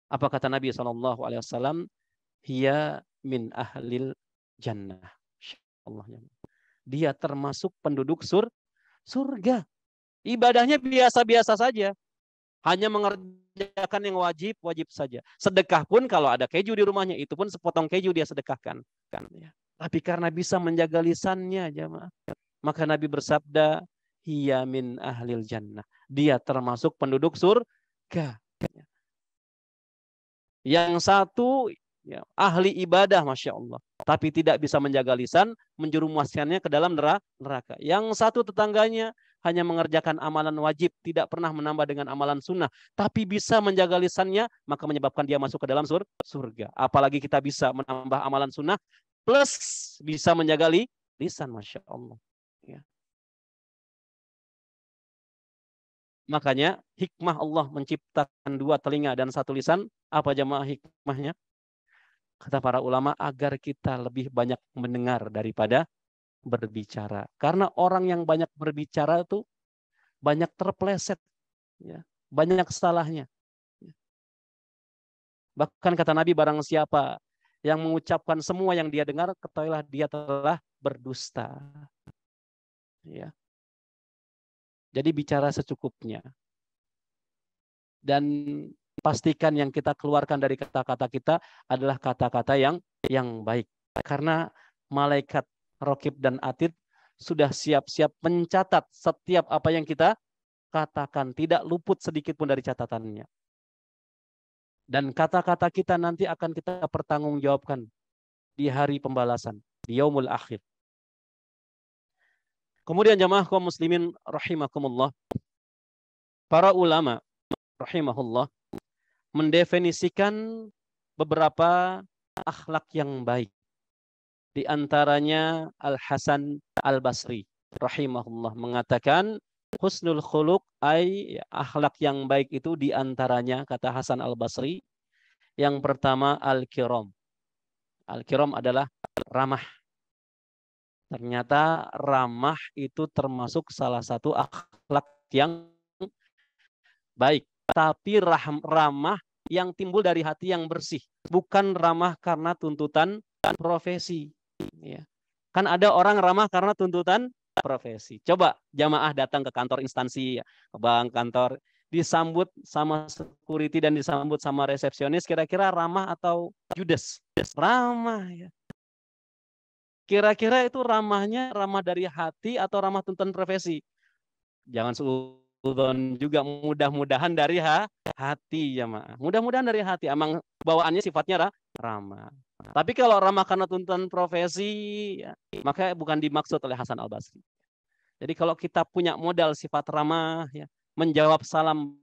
Apa kata Nabi SAW? Hiya min ahlil jannah. Allah. Dia termasuk penduduk surga. Ibadahnya biasa-biasa saja. Hanya mengerjakan yang wajib saja. Sedekah pun kalau ada keju di rumahnya, itu pun sepotong keju dia sedekahkan. Tapi karena bisa menjaga lisannya, jemaah, maka Nabi bersabda, hiya min ahlil jannah. Dia termasuk penduduk surga. Yang satu ya, ahli ibadah, Masya Allah. Tapi tidak bisa menjaga lisan, menjerumuskannya ke dalam neraka. Yang satu tetangganya hanya mengerjakan amalan wajib, tidak pernah menambah dengan amalan sunnah. Tapi bisa menjaga lisannya, maka menyebabkan dia masuk ke dalam surga. Apalagi kita bisa menambah amalan sunnah, plus bisa menjaga lisan, Masya Allah. Ya. Makanya hikmah Allah menciptakan dua telinga dan satu lisan. Apa jemaah hikmahnya? Kata para ulama, agar kita lebih banyak mendengar daripada berbicara. Karena orang yang banyak berbicara itu banyak terpleset, ya, banyak salahnya. Bahkan kata Nabi, barang siapa yang mengucapkan semua yang dia dengar, ketahuilah dia telah berdusta. Ya. Jadi bicara secukupnya. Dan pastikan yang kita keluarkan dari kata-kata kita adalah kata-kata yang baik. Karena malaikat Raqib dan Atid sudah siap-siap mencatat setiap apa yang kita katakan. Tidak luput sedikit pun dari catatannya. Dan kata-kata kita nanti akan kita pertanggungjawabkan di hari pembalasan, di yaumul akhir. Kemudian jamaah kaum muslimin rahimakumullah, para ulama rahimahullah mendefinisikan beberapa akhlak yang baik. Di antaranya Al-Hasan Al-Basri rahimahullah mengatakan husnul khuluq ay akhlak yang baik itu di antaranya, kata Hasan Al-Basri, yang pertama al-kiram. Al-kiram adalah ramah. Ternyata ramah itu termasuk salah satu akhlak yang baik. Tapi ramah yang timbul dari hati yang bersih. Bukan ramah karena tuntutan profesi. Ya. Kan ada orang ramah karena tuntutan profesi. Coba jamaah datang ke kantor instansi, ya, ke bank, kantor, disambut sama security dan disambut sama resepsionis, kira-kira ramah atau judes? Ramah. Ya. Kira-kira itu ramahnya ramah dari hati atau ramah tuntutan profesi? Jangan suudon juga, mudah-mudahan dari hati ya, Ma. Mudah-mudahan dari hati. Emang bawaannya sifatnya ramah. Tapi kalau ramah karena tuntutan profesi, ya, maka bukan dimaksud oleh Hasan Al-Basri. Jadi kalau kita punya modal sifat ramah, ya, menjawab salam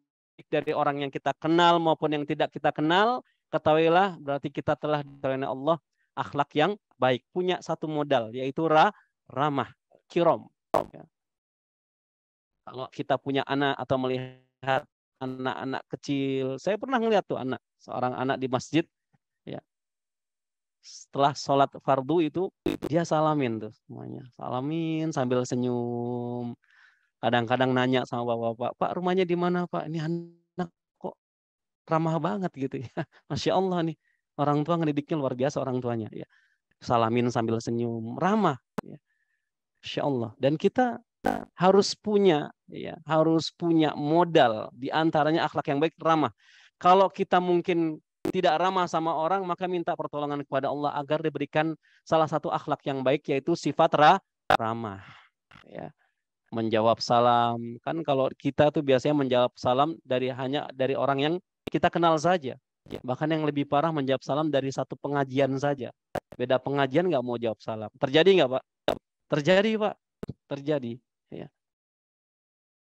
dari orang yang kita kenal maupun yang tidak kita kenal, ketahuilah berarti kita telah diberi Allah akhlak yang baik. Punya satu modal, yaitu ramah, kiram. Ya. Kalau kita punya anak atau melihat anak-anak kecil, saya pernah melihat tuh seorang anak di masjid, ya, setelah sholat fardu itu dia salamin tuh semuanya, salamin sambil senyum. Kadang-kadang nanya sama bapak-bapak, Pak rumahnya di mana Pak? Ini anak kok ramah banget gitu ya. Masya Allah nih, orang tua ngedidiknya luar biasa orang tuanya. Ya. Salamin sambil senyum, ramah. Ya. Masya Allah. Dan kita harus punya, ya, harus punya modal. Di antaranya akhlak yang baik, ramah. Kalau kita mungkin tidak ramah sama orang, maka minta pertolongan kepada Allah agar diberikan salah satu akhlak yang baik, yaitu sifat ramah. Ya. Menjawab salam. Kan kalau kita tuh biasanya menjawab salam hanya dari orang yang kita kenal saja. Bahkan yang lebih parah menjawab salam dari satu pengajian saja. Beda pengajian nggak mau jawab salam. Terjadi nggak Pak? Terjadi Pak. Terjadi. Ya.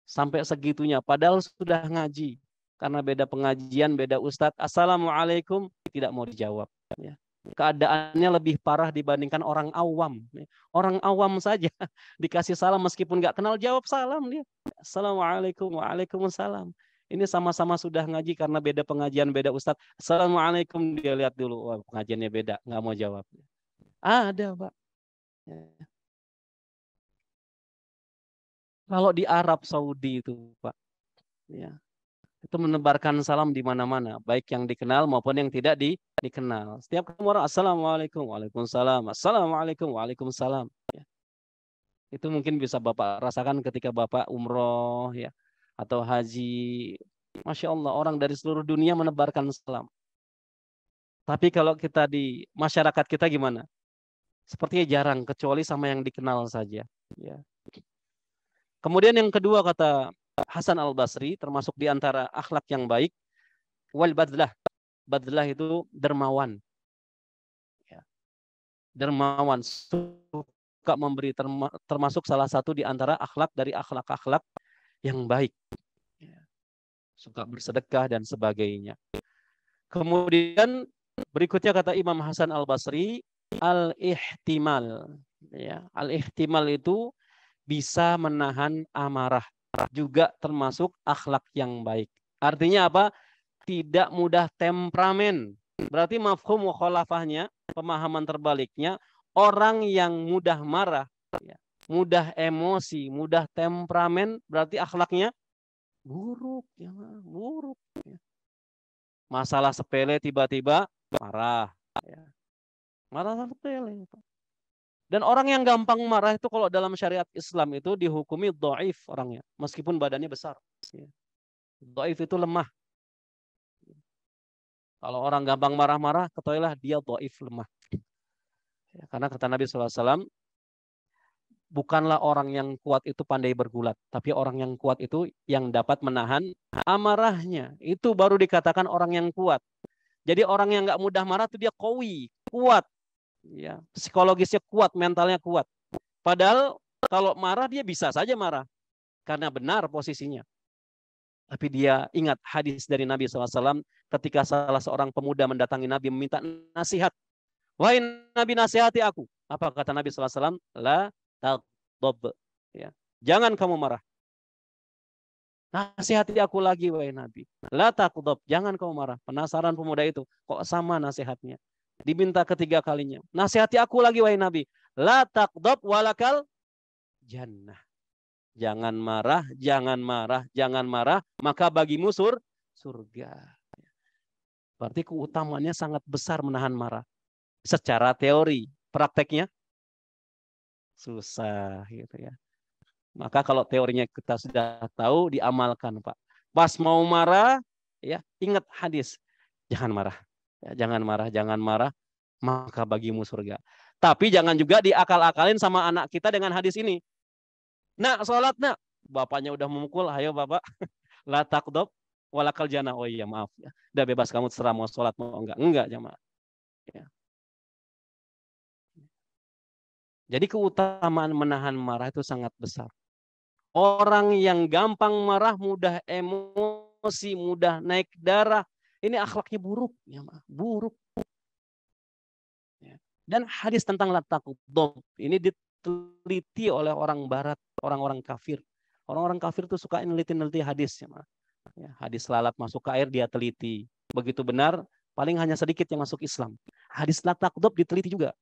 Sampai segitunya. Padahal sudah ngaji. Karena beda pengajian, beda ustadz. Assalamualaikum. Tidak mau dijawab. Ya. Keadaannya lebih parah dibandingkan orang awam. Orang awam saja dikasih salam meskipun nggak kenal, jawab salam dia. Assalamualaikum, waalaikumsalam. Ini sama-sama sudah ngaji karena beda pengajian, beda ustadz. Assalamualaikum, dia lihat dulu, wah, pengajiannya beda, nggak mau jawab. Ada Pak. Kalau di Arab Saudi itu Pak, ya, itu menebarkan salam di mana-mana, baik yang dikenal maupun yang tidak dikenal. Setiap ketemu orang, Assalamualaikum, waalaikumsalam, Assalamualaikum, waalaikumsalam. Ya. Itu mungkin bisa Bapak rasakan ketika Bapak umroh, ya, atau haji. Masya Allah, orang dari seluruh dunia menebarkan salam. Tapi kalau kita di masyarakat kita gimana? Sepertinya jarang, kecuali sama yang dikenal saja. Ya. Kemudian yang kedua, kata Hasan Al-Basri, termasuk di antara akhlak yang baik, wal badlah. Badlah itu dermawan. Ya. Dermawan, suka memberi, termasuk salah satu di antara akhlak dari akhlak-akhlak yang baik. Ya. Suka bersedekah dan sebagainya. Kemudian berikutnya kata Imam Hasan Al-Basri, al-ihtimal. Ya. Al-ihtimal itu bisa menahan amarah. Juga termasuk akhlak yang baik. Artinya apa? Tidak mudah temperamen. Berarti mafhum mukhalafahnya, pemahaman terbaliknya, orang yang mudah marah, ya, mudah emosi, mudah temperamen, berarti akhlaknya buruk, ya, buruk. Ya. Masalah sepele tiba-tiba marah, ya. Marah sepele. Dan orang yang gampang marah itu kalau dalam syariat Islam itu dihukumi dhaif orangnya, meskipun badannya besar. Dhaif itu lemah. Kalau orang gampang marah-marah, ketahuilah dia dhaif, lemah. Karena kata Nabi SAW, bukanlah orang yang kuat itu pandai bergulat, tapi orang yang kuat itu yang dapat menahan amarahnya. Itu baru dikatakan orang yang kuat. Jadi orang yang nggak mudah marah itu dia qawi, kuat. Ya, psikologisnya kuat, mentalnya kuat. Padahal kalau marah dia bisa saja marah karena benar posisinya. Tapi dia ingat hadis dari Nabi SAW ketika salah seorang pemuda mendatangi Nabi meminta nasihat. Wahai Nabi, nasihati aku. Apa kata Nabi SAW? La taghdab. Ya. Jangan kamu marah. Nasihati aku lagi, wahai Nabi. La taghdab. Jangan kamu marah. Penasaran pemuda itu. Kok sama nasihatnya? Diminta ketiga kalinya. Nasihati aku lagi, wahai Nabi. La taghdab walakal jannah. Jangan marah, jangan marah, jangan marah, maka bagimu surga. Berarti keutamaannya sangat besar menahan marah. Secara teori, prakteknya susah gitu ya. Maka kalau teorinya kita sudah tahu, diamalkan, Pak. Pas mau marah, ya ingat hadis. Jangan marah. Ya, jangan marah, jangan marah, maka bagimu surga. Tapi jangan juga diakal-akalin sama anak kita dengan hadis ini. Nak, sholat nak. Bapaknya udah memukul, ayo bapak. La taqdob walakal jannah. Oh iya maaf. Ya. Udah bebas kamu terserah mau sholat mau enggak. Enggak jamaah. Ya. Jadi keutamaan menahan marah itu sangat besar. Orang yang gampang marah, mudah emosi, mudah naik darah. Ini akhlaknya buruk. Ya, buruk. Ya. Dan hadis tentang la taqdob ini diteliti oleh orang barat, orang-orang kafir. Orang-orang kafir tuh suka neliti-neliti hadis. Ya, hadis lalat masuk ke air dia teliti. Begitu benar, paling hanya sedikit yang masuk Islam. Hadis la taqdob diteliti juga.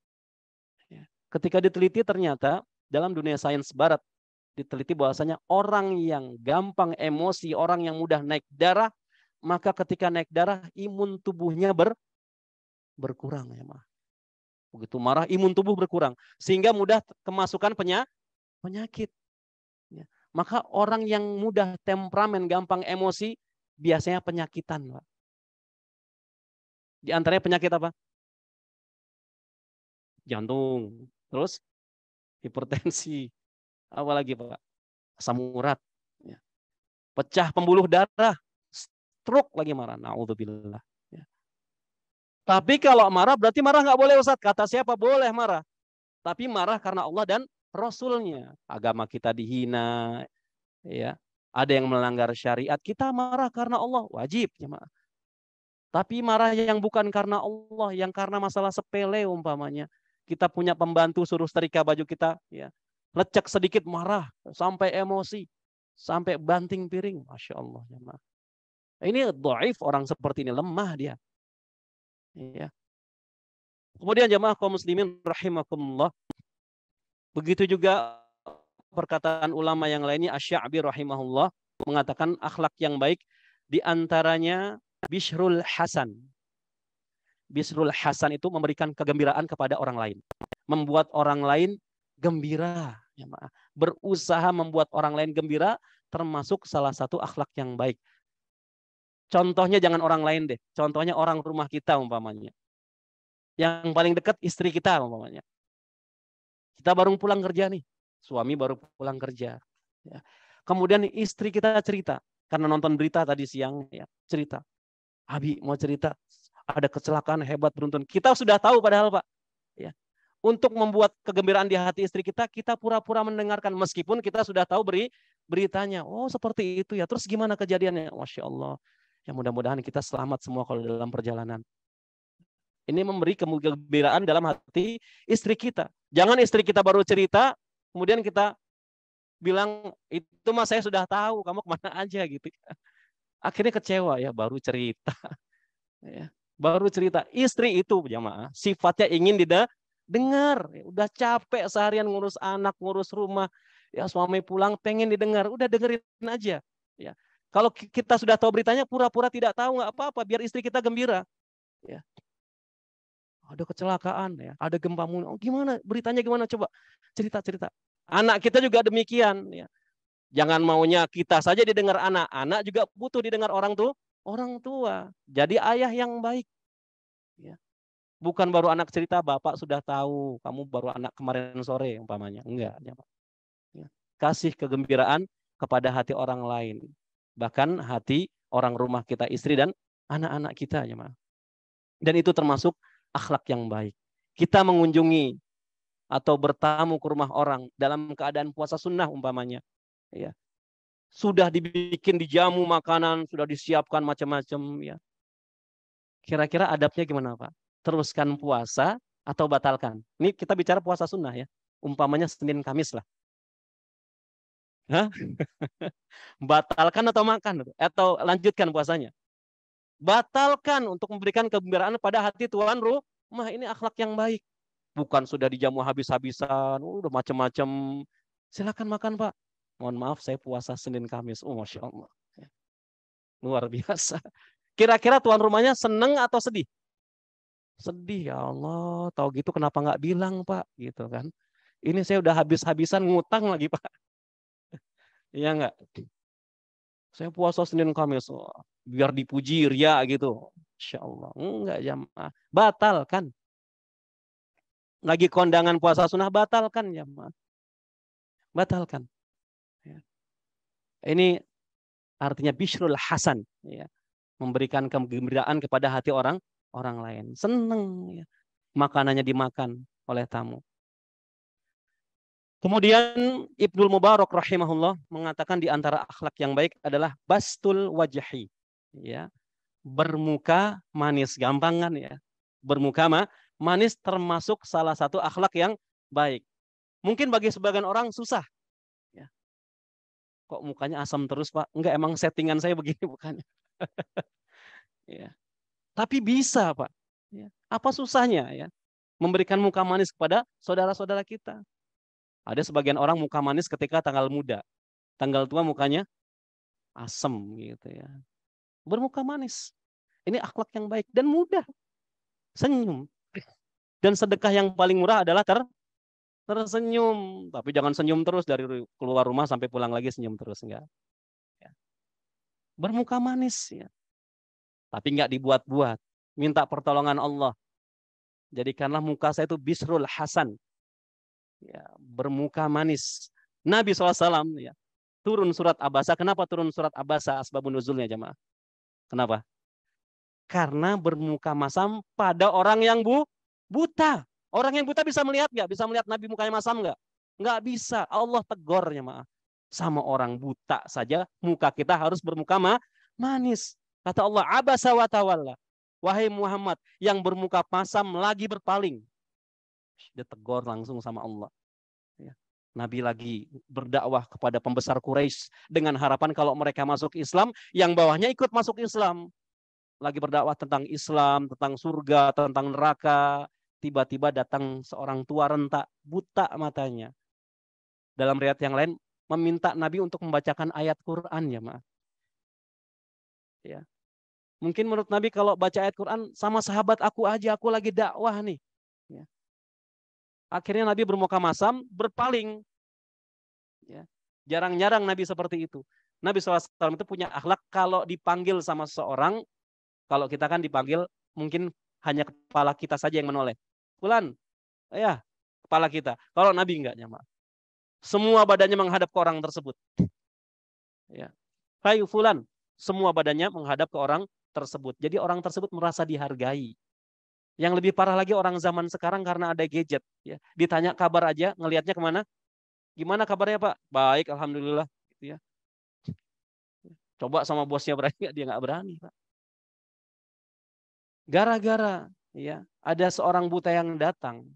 Ya. Ketika diteliti ternyata dalam dunia sains barat diteliti bahwasanya orang yang gampang emosi, orang yang mudah naik darah, maka ketika naik darah imun tubuhnya berkurang ya, mah. Begitu marah imun tubuh berkurang sehingga mudah kemasukan penyakit. Ya. Maka orang yang mudah temperamen, gampang emosi, biasanya penyakitan, Pak. Di antaranya penyakit apa? Jantung, terus hipertensi, apa lagi, Pak? Asam urat, ya. Pecah pembuluh darah, stroke lagi marah. Naudzubillah. Ya. Tapi kalau marah berarti marah nggak boleh, Ustaz. Kata siapa boleh marah? Tapi marah karena Allah dan Rasulnya. Agama kita dihina, ya. Ada yang melanggar syariat, kita marah karena Allah, wajib jemaah. Tapi marah yang bukan karena Allah, yang karena masalah sepele umpamanya. Kita punya pembantu suruh setrika baju kita, ya. Lecek sedikit marah, sampai emosi, sampai banting piring. Masya Allah jemaah. Ini dhaif, orang seperti ini lemah dia. Ya. Kemudian jemaah kaum muslimin rahimakumullah. Begitu juga perkataan ulama yang lainnya, Asy-Sya'bi rahimahullah mengatakan akhlak yang baik diantaranya Bishrul Hasan. Bishrul Hasan itu memberikan kegembiraan kepada orang lain. Membuat orang lain gembira. Ya, berusaha membuat orang lain gembira termasuk salah satu akhlak yang baik. Contohnya jangan orang lain deh. Contohnya orang rumah kita umpamanya. Yang paling dekat istri kita umpamanya. Kita baru pulang kerja nih. Suami baru pulang kerja. Ya. Kemudian istri kita cerita. Karena nonton berita tadi siang. Ya, cerita. Abi mau cerita. Ada kecelakaan hebat beruntun. Kita sudah tahu padahal Pak. Ya. Untuk membuat kegembiraan di hati istri kita, kita pura-pura mendengarkan. Meskipun kita sudah tahu beritanya. Oh seperti itu ya. Terus gimana kejadiannya? Masya Allah. Ya mudah-mudahan kita selamat semua kalau dalam perjalanan. Ini memberi kegembiraan dalam hati istri kita. Jangan istri kita baru cerita, kemudian kita bilang, itu mah saya sudah tahu, kamu kemana aja gitu. Akhirnya kecewa ya, baru cerita. Ya, baru cerita. Istri itu jamaah, sifatnya ingin didengar. Udah capek seharian ngurus anak, ngurus rumah. Ya suami pulang pengen didengar, udah dengerin aja. Ya. Kalau kita sudah tahu beritanya, pura-pura tidak tahu, nggak apa-apa, biar istri kita gembira. Ya. ada kecelakaan ya, ada gempa bumi. Oh, gimana? Beritanya gimana? Coba cerita-cerita. Anak kita juga demikian ya. Jangan maunya kita saja didengar anak. Anak juga butuh didengar orang tua. Jadi ayah yang baik. Ya. Bukan baru anak cerita, bapak sudah tahu, kamu baru anak kemarin sore umpamanya. Enggak. Ya. Kasih kegembiraan kepada hati orang lain. Bahkan hati orang rumah kita, istri dan anak-anak kita. Ya, dan itu termasuk akhlak yang baik. Kita mengunjungi atau bertamu ke rumah orang dalam keadaan puasa sunnah umpamanya. Ya. Sudah dibikin, dijamu makanan, sudah disiapkan macam-macam. Ya. Kira-kira adabnya gimana Pak? Teruskan puasa atau batalkan? Ini kita bicara puasa sunnah ya. Umpamanya Senin Kamis lah. Hah? Batalkan atau makan? Atau lanjutkan puasanya? Batalkan untuk memberikan kegembiraan pada hati tuan rumah. Ini akhlak yang baik. Bukan sudah dijamu habis-habisan, udah macam-macam. Silakan makan Pak. Mohon maaf saya puasa Senin Kamis. Oh Masya Allah. Luar biasa. Kira-kira tuan rumahnya seneng atau sedih? Sedih ya Allah. Tahu gitu kenapa nggak bilang Pak? Gitu kan. Ini saya udah habis-habisan ngutang lagi Pak. Iya nggak? Saya puasa Senin Kamis. Oh, biar dipuji ria gitu. Insya Allah. Enggak jamaah. Batalkan. Lagi kondangan puasa sunnah, batalkan jamaah. Batalkan. Ya. Ini artinya bishrul hasan. Ya. Memberikan kegembiraan kepada hati orang lain. Seneng. Ya. Makanannya dimakan oleh tamu. Kemudian Ibnul Mubarak rahimahullah mengatakan di antara akhlak yang baik adalah bastul wajhi. Ya. Bermuka manis, gampang kan ya. Bermuka manis termasuk salah satu akhlak yang baik. Mungkin bagi sebagian orang susah. Ya. Kok mukanya asam terus Pak? Enggak, emang settingan saya begini bukannya. Ya. Tapi bisa Pak. Ya. Apa susahnya ya? Memberikan muka manis kepada saudara-saudara kita. Ada sebagian orang muka manis ketika tanggal muda. Tanggal tua mukanya asem gitu ya. Bermuka manis. Ini akhlak yang baik dan mudah. Senyum. Dan sedekah yang paling murah adalah tersenyum. Tapi jangan senyum terus dari keluar rumah sampai pulang lagi senyum terus. Enggak. Ya. Bermuka manis. Ya. Tapi enggak dibuat-buat. Minta pertolongan Allah. Jadikanlah muka saya itu bisrul hasan. Ya, bermuka manis. Nabi SAW ya, turun surat Abasa. Kenapa turun surat Abasa? Asbabun nuzulnya jamaah. Kenapa? Karena bermuka masam pada orang yang buta. Orang yang buta bisa melihat nggak? Bisa melihat Nabi mukanya masam nggak? Nggak bisa. Allah tegur jamaah. Sama orang buta saja muka kita harus bermuka manis. Kata Allah, Abasa wa tawalla. Wahai Muhammad, yang bermuka masam lagi berpaling. Dia tegur langsung sama Allah. Ya. Nabi lagi berdakwah kepada pembesar Quraisy dengan harapan kalau mereka masuk Islam, yang bawahnya ikut masuk Islam. Lagi berdakwah tentang Islam, tentang surga, tentang neraka. Tiba-tiba datang seorang tua renta, buta matanya. Dalam riwayat yang lain, meminta Nabi untuk membacakan ayat Quran ya, maaf. Ya. Mungkin menurut Nabi kalau baca ayat Quran sama sahabat aku aja, aku lagi dakwah nih. Ya. Akhirnya Nabi bermuka masam, berpaling. Ya. Jarang-jarang Nabi seperti itu. Nabi SAW itu punya akhlak kalau dipanggil sama seseorang, kalau kita kan dipanggil mungkin hanya kepala kita saja yang menoleh. Fulan, ya kepala kita. Kalau Nabi enggak jamaah. Semua badannya menghadap ke orang tersebut. Ya. Hai Fulan, semua badannya menghadap ke orang tersebut. Jadi orang tersebut merasa dihargai. Yang lebih parah lagi orang zaman sekarang karena ada gadget. Ya. Ditanya kabar aja, ngelihatnya kemana? Gimana kabarnya Pak? Baik, alhamdulillah. Gitu ya. Coba sama bosnya berani, dia nggak berani Pak. Gara-gara ya ada seorang buta yang datang.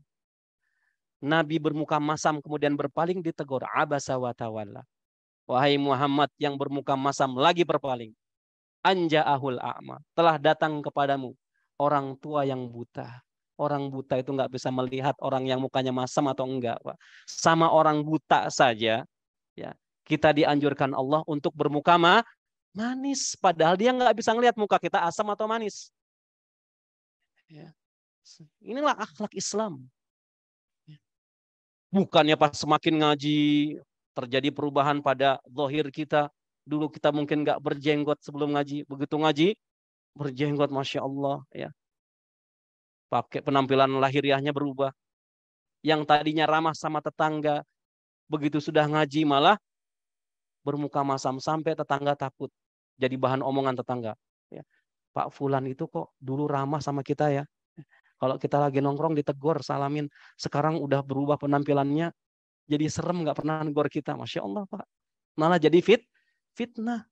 Nabi bermuka masam kemudian berpaling, ditegur. Abasa wa tawalla. Wahai Muhammad, yang bermuka masam lagi berpaling. Anja'ahul a'ma. Telah datang kepadamu orang tua yang buta. Orang buta itu nggak bisa melihat orang yang mukanya masam atau enggak, Pak. Sama orang buta saja, ya kita dianjurkan Allah untuk bermuka manis. Padahal dia nggak bisa ngelihat muka kita asam atau manis. Ya. Inilah akhlak Islam. Bukannya pas semakin ngaji terjadi perubahan pada zahir kita. Dulu kita mungkin nggak berjenggot sebelum ngaji. Begitu ngaji, berjenggot, Masya Allah. Ya. Pakai penampilan lahiriahnya berubah. Yang tadinya ramah sama tetangga, begitu sudah ngaji malah bermuka masam sampai tetangga takut. Jadi bahan omongan tetangga. Ya. Pak Fulan itu kok dulu ramah sama kita ya. Kalau kita lagi nongkrong ditegur, salamin. Sekarang udah berubah penampilannya. Jadi serem, nggak pernah negor kita. Masya Allah, Pak. Malah jadi fitnah.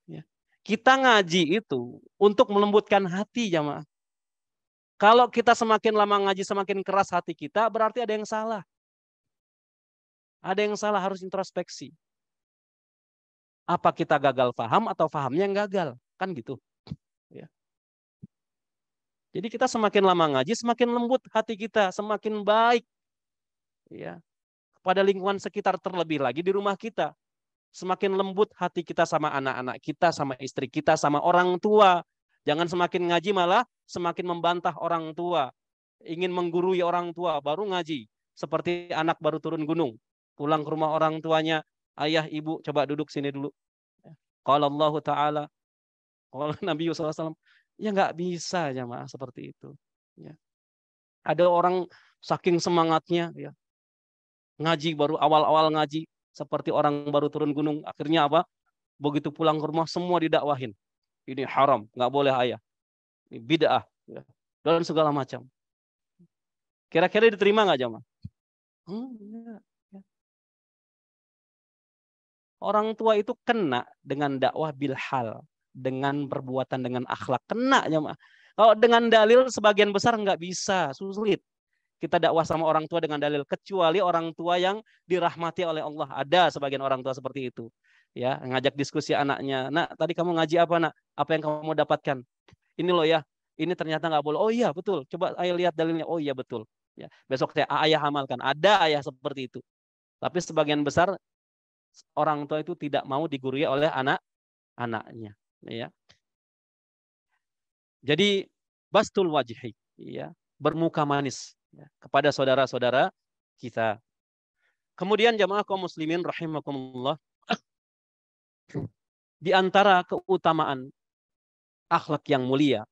Ya. Kita ngaji itu untuk melembutkan hati, jamaah. Kalau kita semakin lama ngaji, semakin keras hati kita, berarti ada yang salah. Ada yang salah, harus introspeksi. Apa kita gagal paham atau pahamnya yang gagal? Kan gitu. Ya. Jadi kita semakin lama ngaji, semakin lembut hati kita, semakin baik. Ya. Pada lingkungan sekitar, terlebih lagi di rumah kita. Semakin lembut hati kita sama anak-anak kita, sama istri kita, sama orang tua. Jangan semakin ngaji malah semakin membantah orang tua. Ingin menggurui orang tua, baru ngaji. Seperti anak baru turun gunung. Pulang ke rumah orang tuanya, ayah, ibu, coba duduk sini dulu. Qala Allah Ta'ala, qala Nabi SAW. Ya nggak bisa, jamaah, seperti itu. Ya. Ada orang saking semangatnya, ya, ngaji baru awal-awal ngaji, seperti orang baru turun gunung. Akhirnya apa? Begitu pulang ke rumah semua didakwahin. Ini haram, nggak boleh ayah. Ini bid'ah, ya. Dan segala macam. Kira-kira diterima nggak, jamaah? Ya. Orang tua itu kena dengan dakwah bilhal, dengan perbuatan, dengan akhlak, kena, jamaah. Kalau dengan dalil sebagian besar nggak bisa, sulit. Kita dakwah sama orang tua dengan dalil, kecuali orang tua yang dirahmati oleh Allah. Ada sebagian orang tua seperti itu. Ya, ngajak diskusi anaknya. Nak, tadi kamu ngaji apa, nak? Apa yang kamu dapatkan? Ini loh ya, ini ternyata nggak boleh. Oh iya, betul. Coba ayah lihat dalilnya. Oh iya, betul. Ya, besok saya ayah amalkan. Ada ayah seperti itu. Tapi sebagian besar orang tua itu tidak mau digurui oleh anak-anaknya. Ya. Jadi bastul wajhi, ya, bermuka manis, ya, kepada saudara-saudara kita. Kemudian jamaah kaum muslimin rahimakumullah, di antara keutamaan akhlak yang mulia,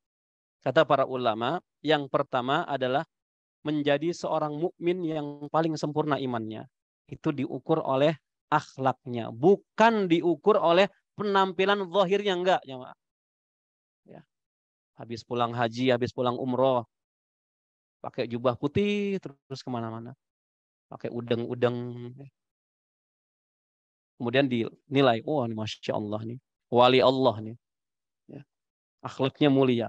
kata para ulama, yang pertama adalah menjadi seorang mukmin yang paling sempurna imannya. Itu diukur oleh akhlaknya, bukan diukur oleh penampilan zahirnya, enggak, jamaah. Ya. Habis pulang haji, habis pulang umroh, pakai jubah putih terus kemana-mana, pakai udeng-udeng, kemudian dinilai, oh ini Masya Allah nih, wali Allah nih, ya. Akhlaknya mulia.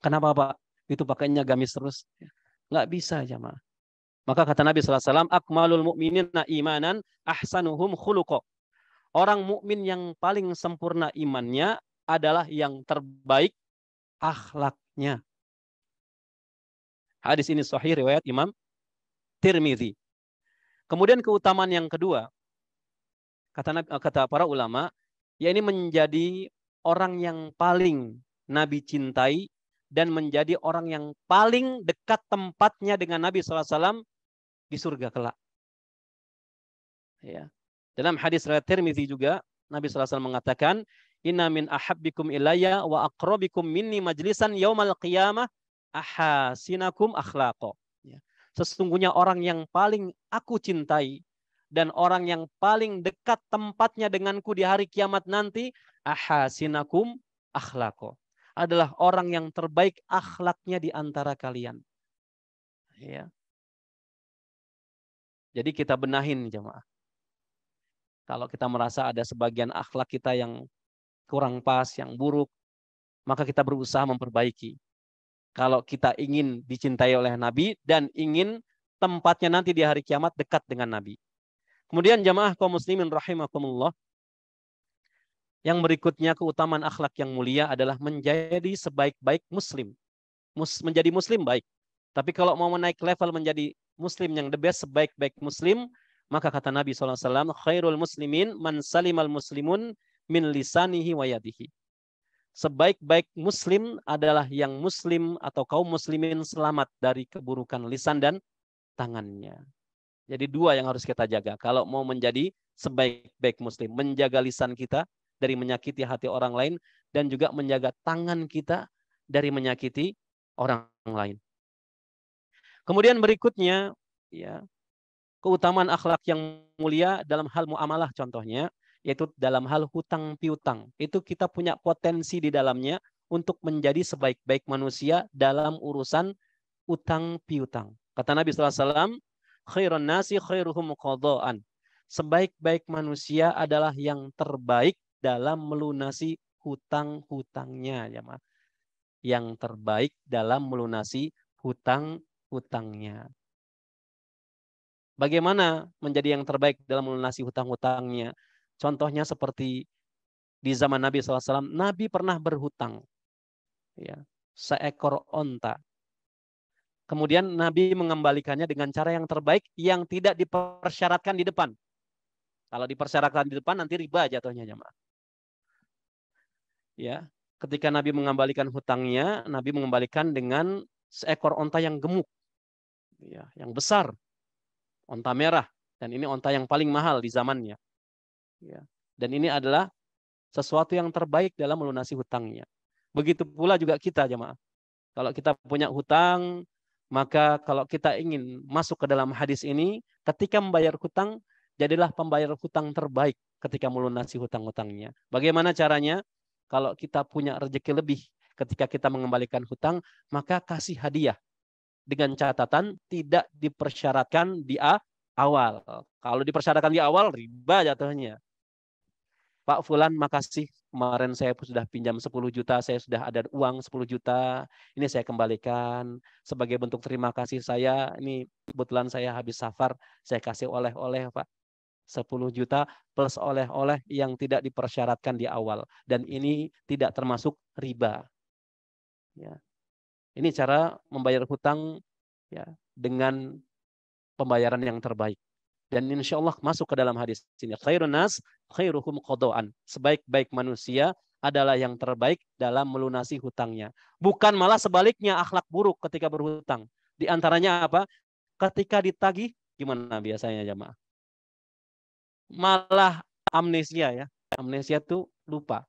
Kenapa Pak? Itu pakainya gamis terus, nggak bisa, jamaah. Maka kata Nabi SAW, akmalul mu'minina imanan ahsanuhum khuluqa. Orang mukmin yang paling sempurna imannya adalah yang terbaik akhlaknya. Hadis ini sahih riwayat Imam Tirmidzi. Kemudian keutamaan yang kedua, kata para ulama, ya ini menjadi orang yang paling Nabi cintai dan menjadi orang yang paling dekat tempatnya dengan Nabi SAW di surga kelak. Ya. Dalam hadis riwayat Tirmidzi juga Nabi SAW mengatakan, inna min ahabbikum ilayya wa aqrabikum minni majlisan yaumal qiyamah ahasinakum akhlaqa. Ya. Sesungguhnya orang yang paling aku cintai dan orang yang paling dekat tempatnya denganku di hari kiamat nanti, ahasinakum akhlaqa, adalah orang yang terbaik akhlaknya di antara kalian. Ya. Jadi kita benahin, jemaah. Kalau kita merasa ada sebagian akhlak kita yang kurang pas, yang buruk, maka kita berusaha memperbaiki. Kalau kita ingin dicintai oleh Nabi dan ingin tempatnya nanti di hari kiamat dekat dengan Nabi. Kemudian jamaah kaum muslimin rahimakumullah, yang berikutnya keutamaan akhlak yang mulia adalah menjadi sebaik-baik muslim. Menjadi muslim baik. Tapi kalau mau menaik level menjadi muslim yang the best, sebaik-baik muslim, maka kata Nabi SAW, khairul muslimin man salimal muslimun min lisanihi wa yadihi. Sebaik-baik muslim adalah yang muslim atau kaum muslimin selamat dari keburukan lisan dan tangannya. Jadi dua yang harus kita jaga. Kalau mau menjadi sebaik-baik muslim, menjaga lisan kita dari menyakiti hati orang lain dan juga menjaga tangan kita dari menyakiti orang lain. Kemudian berikutnya, ya, keutamaan akhlak yang mulia dalam hal muamalah contohnya, yaitu dalam hal hutang piutang. Itu kita punya potensi di dalamnya untuk menjadi sebaik-baik manusia dalam urusan utang piutang. Kata Nabi SAW, khairun nasi khairuhum qadaan. Sebaik-baik manusia adalah yang terbaik dalam melunasi hutang-hutangnya. Ya, yang terbaik dalam melunasi hutang-hutangnya. Bagaimana menjadi yang terbaik dalam melunasi hutang-hutangnya? Contohnya seperti di zaman Nabi SAW, Nabi pernah berhutang, ya, seekor onta. Kemudian Nabi mengembalikannya dengan cara yang terbaik yang tidak dipersyaratkan di depan. Kalau dipersyaratkan di depan nanti riba jatuhnya, jemaah. Ya, ketika Nabi mengembalikan hutangnya, Nabi mengembalikan dengan seekor onta yang gemuk, ya, yang besar, onta merah, dan ini onta yang paling mahal di zamannya. Ya. Dan ini adalah sesuatu yang terbaik dalam melunasi hutangnya. Begitu pula juga kita, jemaah. Kalau kita punya hutang, maka kalau kita ingin masuk ke dalam hadis ini, ketika membayar hutang, jadilah pembayar hutang terbaik ketika melunasi hutang-hutangnya. Bagaimana caranya? Kalau kita punya rezeki lebih ketika kita mengembalikan hutang, maka kasih hadiah. Dengan catatan tidak dipersyaratkan di awal. Kalau dipersyaratkan di awal, riba jatuhnya. Pak Fulan, makasih. Kemarin saya sudah pinjam 10 juta, saya sudah ada uang 10 juta. Ini saya kembalikan sebagai bentuk terima kasih saya. Ini kebetulan saya habis safar, saya kasih oleh-oleh, Pak. 10 juta plus oleh-oleh yang tidak dipersyaratkan di awal. Dan ini tidak termasuk riba. Ya. Ini cara membayar hutang, ya, dengan pembayaran yang terbaik. Dan insya Allah masuk ke dalam hadis ini. Khairun nas khairuhum qadaan. Sebaik-baik manusia adalah yang terbaik dalam melunasi hutangnya. Bukan malah sebaliknya akhlak buruk ketika berhutang. Di antaranya apa? Ketika ditagih, gimana biasanya jemaah? Malah amnesia, ya. Amnesia tuh lupa.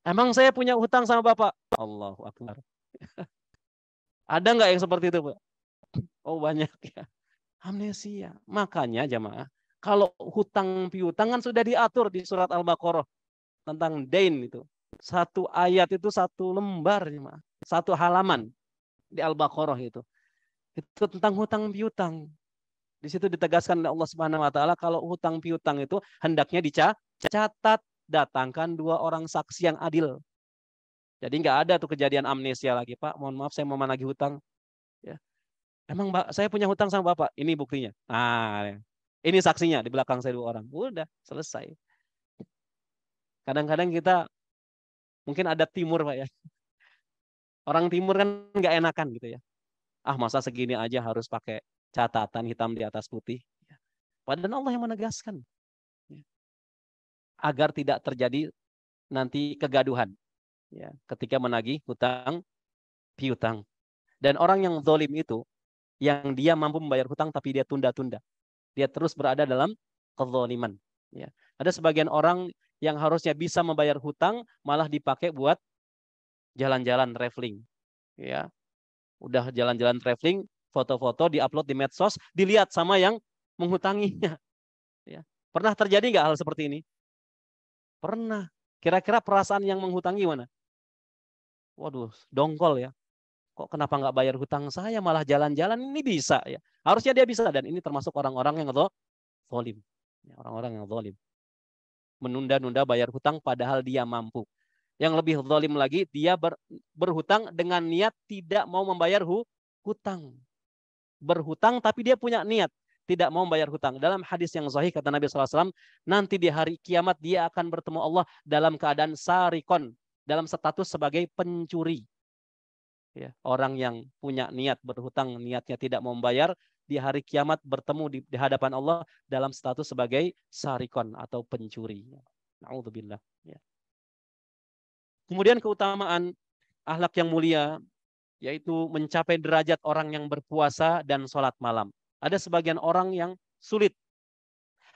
Emang saya punya hutang sama Bapak? Allahu Akbar. Ada nggak yang seperti itu, Pak? Oh, banyak, ya. Amnesia. Makanya jemaah, kalau hutang piutang kan sudah diatur di surat Al-Baqarah tentang dain itu. Satu ayat itu satu lembar, jemaah. Satu halaman di Al-Baqarah itu. Itu tentang hutang piutang. Di situ ditegaskan oleh Allah Subhanahu wa taala kalau hutang piutang itu hendaknya dicatat, datangkan 2 orang saksi yang adil. Jadi nggak ada tuh kejadian amnesia lagi, Pak. Mohon maaf saya mau menagih hutang. Ya. Emang saya punya hutang sama Bapak. Ini buktinya. Nah, ini saksinya di belakang saya 2 orang. Udah, selesai. Kadang-kadang kita mungkin ada timur, Pak, ya. Orang timur kan nggak enakan gitu ya. Ah, masa segini aja harus pakai catatan hitam di atas putih. Padahal Allah yang menegaskan. Agar tidak terjadi nanti kegaduhan. Ya, ketika menagih hutang piutang. Dan orang yang zalim itu, yang dia mampu membayar hutang tapi dia tunda-tunda. Dia terus berada dalam kezaliman. Ya. Ada sebagian orang yang harusnya bisa membayar hutang malah dipakai buat jalan-jalan traveling. Ya. Udah jalan-jalan traveling, foto-foto diupload di medsos, dilihat sama yang menghutanginya. Ya. Pernah terjadi nggak hal seperti ini? Pernah. Kira-kira perasaan yang menghutangi mana? Waduh, dongkol ya. Kok kenapa nggak bayar hutang saya malah jalan-jalan, ini bisa ya. Harusnya dia bisa, dan ini termasuk orang-orang yang zalim. Ya, orang-orang yang zalim. Menunda-nunda bayar hutang padahal dia mampu. Yang lebih zalim lagi, dia berhutang dengan niat tidak mau membayar hutang. Berhutang tapi dia punya niat tidak mau membayar hutang. Dalam hadis yang sahih kata Nabi SAW, nanti di hari kiamat dia akan bertemu Allah dalam keadaan sarikon, dalam status sebagai pencuri. Ya, orang yang punya niat berhutang, niatnya tidak mau membayar, di hari kiamat bertemu di hadapan Allah dalam status sebagai sarikon atau pencuri. Na'udzubillah. Ya. Kemudian keutamaan akhlak yang mulia yaitu mencapai derajat orang yang berpuasa dan sholat malam. Ada sebagian orang yang sulit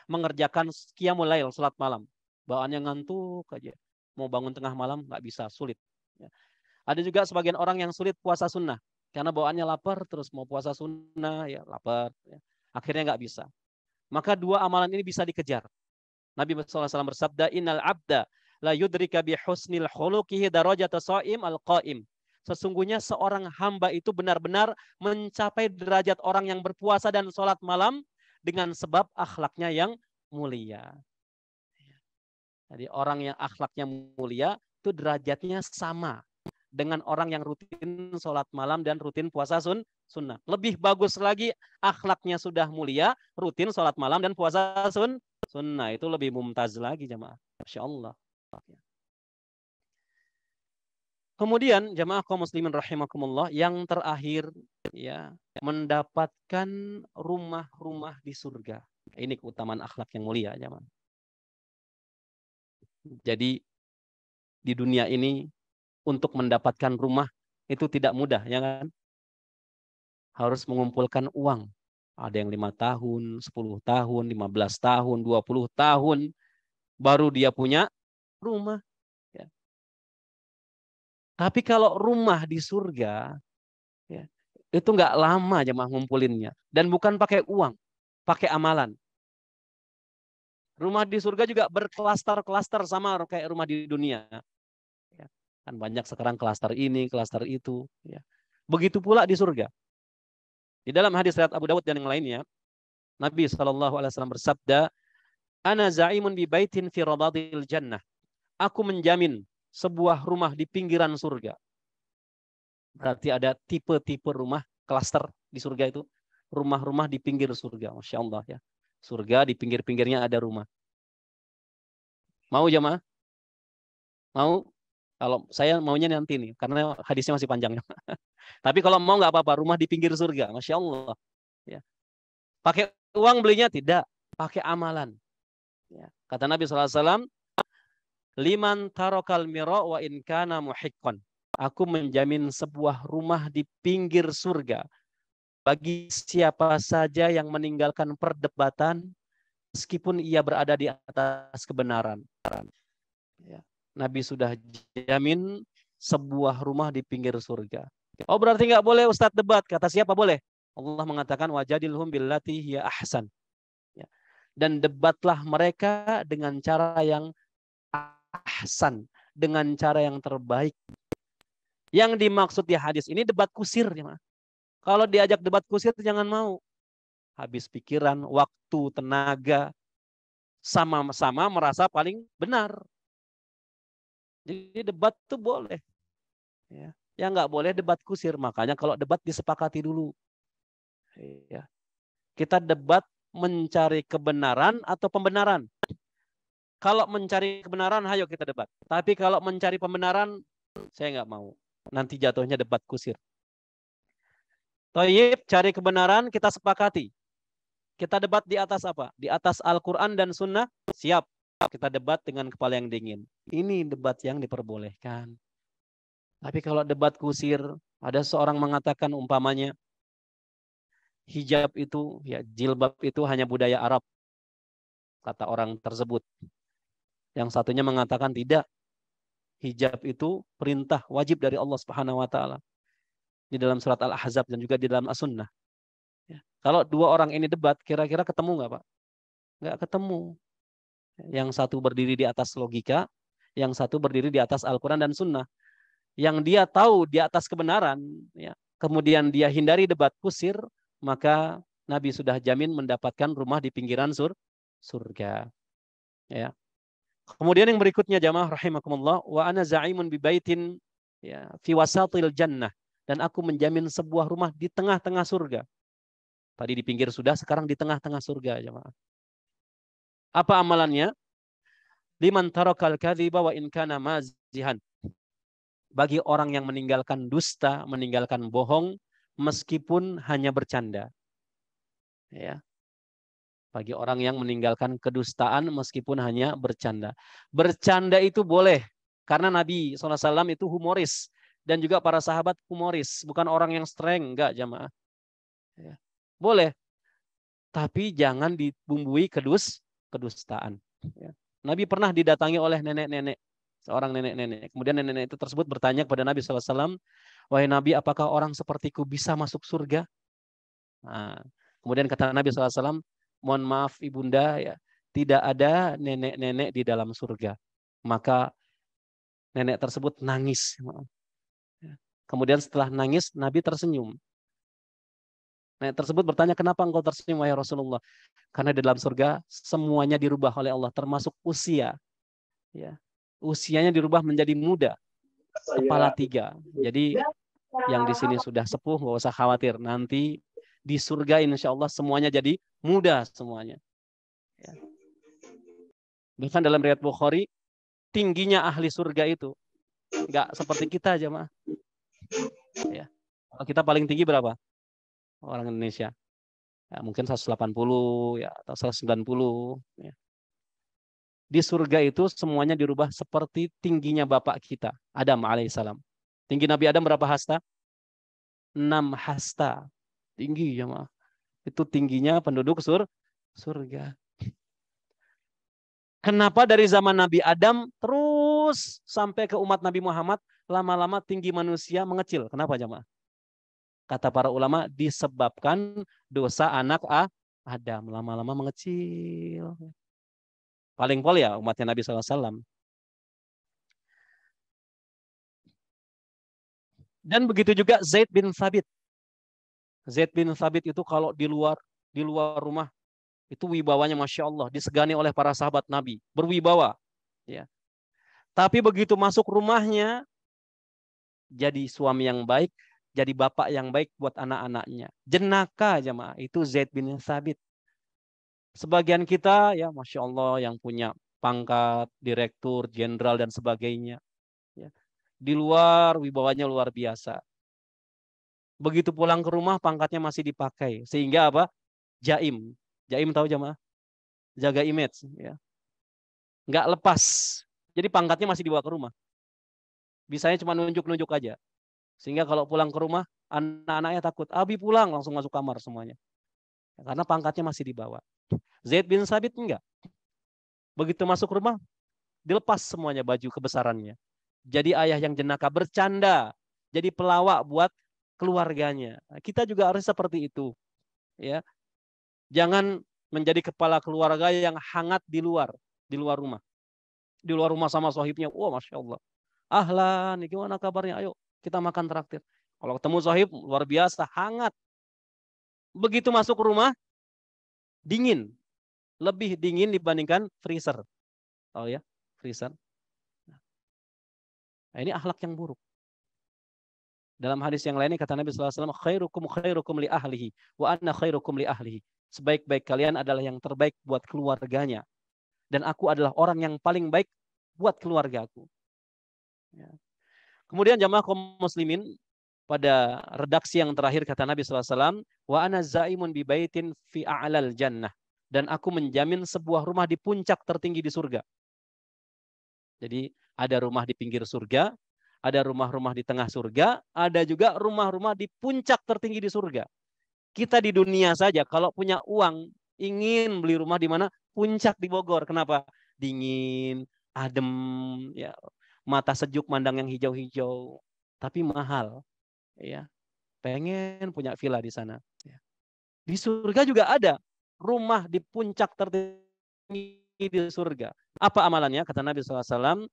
mengerjakan qiyamul lail, sholat malam. Bawaannya ngantuk aja. Mau bangun tengah malam nggak bisa, sulit. Ya. Ada juga sebagian orang yang sulit puasa sunnah. Karena bawaannya lapar, terus mau puasa sunnah, ya lapar. Ya. Akhirnya nggak bisa. Maka dua amalan ini bisa dikejar. Nabi SAW bersabda, Innal abda la yudrika bi husnil khuluqihi darajata sha'im al-qa'im. Sesungguhnya seorang hamba itu benar-benar mencapai derajat orang yang berpuasa dan sholat malam dengan sebab akhlaknya yang mulia. Jadi orang yang akhlaknya mulia itu derajatnya sama dengan orang yang rutin sholat malam dan rutin puasa sunnah. Lebih bagus lagi akhlaknya sudah mulia, rutin sholat malam dan puasa sunnah. Itu lebih mumtaz lagi jemaah. Masya Allah. Kemudian jemaah kaum muslimin rahimakumullah, yang terakhir ya, mendapatkan rumah-rumah di surga. Ini keutamaan akhlak yang mulia jemaah. Jadi di dunia ini untuk mendapatkan rumah itu tidak mudah, ya kan? Harus mengumpulkan uang. Ada yang 5 tahun, 10 tahun, 15 tahun, 20 tahun baru dia punya rumah. Ya. Tapi kalau rumah di surga, ya, itu nggak lama jemaah ngumpulinnya. Dan bukan pakai uang, pakai amalan. Rumah di surga juga berklaster-klaster sama kayak rumah di dunia. Ya. Kan banyak sekarang klaster ini, klaster itu. Ya. Begitu pula di surga. Di dalam hadis riwayat Abu Dawud dan yang lainnya, Nabi SAW bersabda, Ana za'imun bi baitin fi radadil jannah. Aku menjamin sebuah rumah di pinggiran surga. Berarti ada tipe-tipe rumah, klaster di surga itu. Rumah-rumah di pinggir surga. Masya Allah ya. Surga di pinggir-pinggirnya ada rumah. Mau jamaah? Mau? Kalau saya maunya nanti nih, karena hadisnya masih panjang. Tapi kalau mau nggak apa-apa, rumah di pinggir surga. Masya Allah. Ya. Pakai uang belinya? Tidak. Pakai amalan. Ya. Kata Nabi SAW, Liman tarokal miro wa in kana muhiqqan. Aku menjamin sebuah rumah di pinggir surga bagi siapa saja yang meninggalkan perdebatan meskipun ia berada di atas kebenaran. Ya. Nabi sudah jamin sebuah rumah di pinggir surga. Oh berarti nggak boleh Ustadz debat. Kata siapa boleh? Allah mengatakan wajadilhum billati hiya ahsan. Ya. Dan debatlah mereka dengan cara yang ahsan, dengan cara yang terbaik. Yang dimaksud di hadis ini debat kusir. Ya. Kalau diajak debat kusir jangan mau. Habis pikiran, waktu, tenaga, sama-sama merasa paling benar. Jadi debat tuh boleh. Ya. Yang nggak boleh debat kusir. Makanya kalau debat disepakati dulu. Ya. Kita debat mencari kebenaran atau pembenaran. Kalau mencari kebenaran, ayo kita debat. Tapi kalau mencari pembenaran, saya nggak mau. Nanti jatuhnya debat kusir. Thayyib, cari kebenaran, kita sepakati. Kita debat di atas apa? Di atas Al-Quran dan Sunnah, siap. Kita debat dengan kepala yang dingin. Ini debat yang diperbolehkan. Tapi kalau debat kusir, ada seorang mengatakan umpamanya, hijab itu, ya jilbab itu hanya budaya Arab. Kata orang tersebut. Yang satunya mengatakan tidak. Hijab itu perintah wajib dari Allah Subhanahu wa taala. Di dalam surat Al-Ahzab dan juga di dalam As-Sunnah. Ya. Kalau dua orang ini debat, kira-kira ketemu nggak Pak? Nggak ketemu. Yang satu berdiri di atas logika, yang satu berdiri di atas Al-Quran dan Sunnah. Yang dia tahu di atas kebenaran, ya, kemudian dia hindari debat kusir, maka Nabi sudah jamin mendapatkan rumah di pinggiran surga. Ya. Kemudian yang berikutnya jamaah rahimakumullah, wa ana za'imun bi baitin ya fi wasatil jannah, dan aku menjamin sebuah rumah di tengah-tengah surga. Tadi di pinggir sudah, sekarang di tengah-tengah surga jamaah. Apa amalannya? Liman tarakal kadhiba wa in kana mazihan. Bagi orang yang meninggalkan dusta, meninggalkan bohong meskipun hanya bercanda. Ya. Bagi orang yang meninggalkan kedustaan meskipun hanya bercanda. Bercanda itu boleh Karena Nabi SAW itu humoris. Dan juga para sahabat humoris. Bukan orang yang streng. Enggak, jamaah. Ya. Boleh. Tapi jangan dibumbui kedustaan. Ya. Nabi pernah didatangi oleh nenek-nenek. Seorang nenek-nenek. Kemudian nenek-nenek itu tersebut bertanya kepada Nabi SAW. Wahai Nabi, apakah orang sepertiku bisa masuk surga? Nah, kemudian kata Nabi SAW, mohon maaf ibunda, ya, tidak ada nenek-nenek di dalam surga. Maka nenek tersebut nangis. Kemudian setelah nangis, Nabi tersenyum. Nenek tersebut bertanya, kenapa engkau tersenyum, wahai Rasulullah? Karena di dalam surga semuanya dirubah oleh Allah, termasuk usia. Ya. Usianya dirubah menjadi muda, kepala 3. Jadi yang di sini sudah sepuh, nggak usah khawatir. Nanti di surga insya Allah semuanya jadi muda semuanya. Ya. Bahkan dalam riwayat Bukhari, tingginya ahli surga itu nggak seperti kita aja, mah. Ya. Kalau kita paling tinggi berapa? Orang Indonesia. Ya, mungkin 180 ya, atau 190. Ya. Di surga itu semuanya dirubah seperti tingginya bapak kita, Adam alaihissalam. Tinggi Nabi Adam berapa hasta? 6 hasta. Tinggi ya, mah. Itu tingginya penduduk surga. Kenapa dari zaman Nabi Adam terus sampai ke umat Nabi Muhammad lama-lama tinggi manusia mengecil? Kenapa jemaah? Kata para ulama disebabkan dosa anak Adam lama-lama mengecil. Paling pol ya umatnya Nabi SAW. Dan begitu juga Zaid bin Thabit. Zaid bin Thabit itu kalau di luar rumah itu wibawanya Masya Allah, disegani oleh para sahabat Nabi, berwibawa. Ya. Tapi begitu masuk rumahnya, jadi suami yang baik, jadi bapak yang baik buat anak-anaknya. Jenaka jemaah, itu Zaid bin Thabit. Sebagian kita ya Masya Allah yang punya pangkat, direktur, jenderal dan sebagainya. Ya. Di luar wibawanya luar biasa. Begitu pulang ke rumah pangkatnya masih dipakai. Sehingga apa? Jaim. Jaim tahu jemaah? Jaga image. Ya. Nggak lepas. Jadi pangkatnya masih dibawa ke rumah. Bisanya cuma nunjuk-nunjuk aja. Sehingga kalau pulang ke rumah, anak-anaknya takut. Abi pulang, langsung masuk kamar semuanya. Karena pangkatnya masih dibawa. Zaid bin Sabit enggak. Begitu masuk rumah, dilepas semuanya baju kebesarannya. Jadi ayah yang jenaka, bercanda. Jadi pelawak buat keluarganya. Kita juga harus seperti itu. Ya, jangan menjadi kepala keluarga yang hangat di luar rumah. Di luar rumah sama sohibnya, wah Masya Allah. Ahlan, gimana kabarnya? Ayo kita makan traktir. Kalau ketemu sohib, luar biasa, hangat. Begitu masuk rumah, dingin. Lebih dingin dibandingkan freezer. Oh ya, freezer. Nah, ini akhlak yang buruk. Dalam hadis yang lain kata Nabi SAW, khairukum li ahlihi, wa anna khairukum li ahlihi. Sebaik-baik kalian adalah yang terbaik buat keluarganya. Dan aku adalah orang yang paling baik buat keluargaku. Ya. Kemudian jamaah kaum muslimin, pada redaksi yang terakhir kata Nabi SAW, wa ana zaimun bi baitin fi a'lal jannah. Dan aku menjamin sebuah rumah di puncak tertinggi di surga. Jadi ada rumah di pinggir surga, ada rumah-rumah di tengah surga, ada juga rumah-rumah di puncak tertinggi di surga. Kita di dunia saja kalau punya uang ingin beli rumah di mana? Puncak di Bogor. Kenapa? Dingin, adem, ya, mata sejuk mandang yang hijau-hijau. Tapi mahal, ya. Pengen punya villa di sana. Ya. Di surga juga ada rumah di puncak tertinggi di surga. Apa amalannya? Kata Nabi SAW,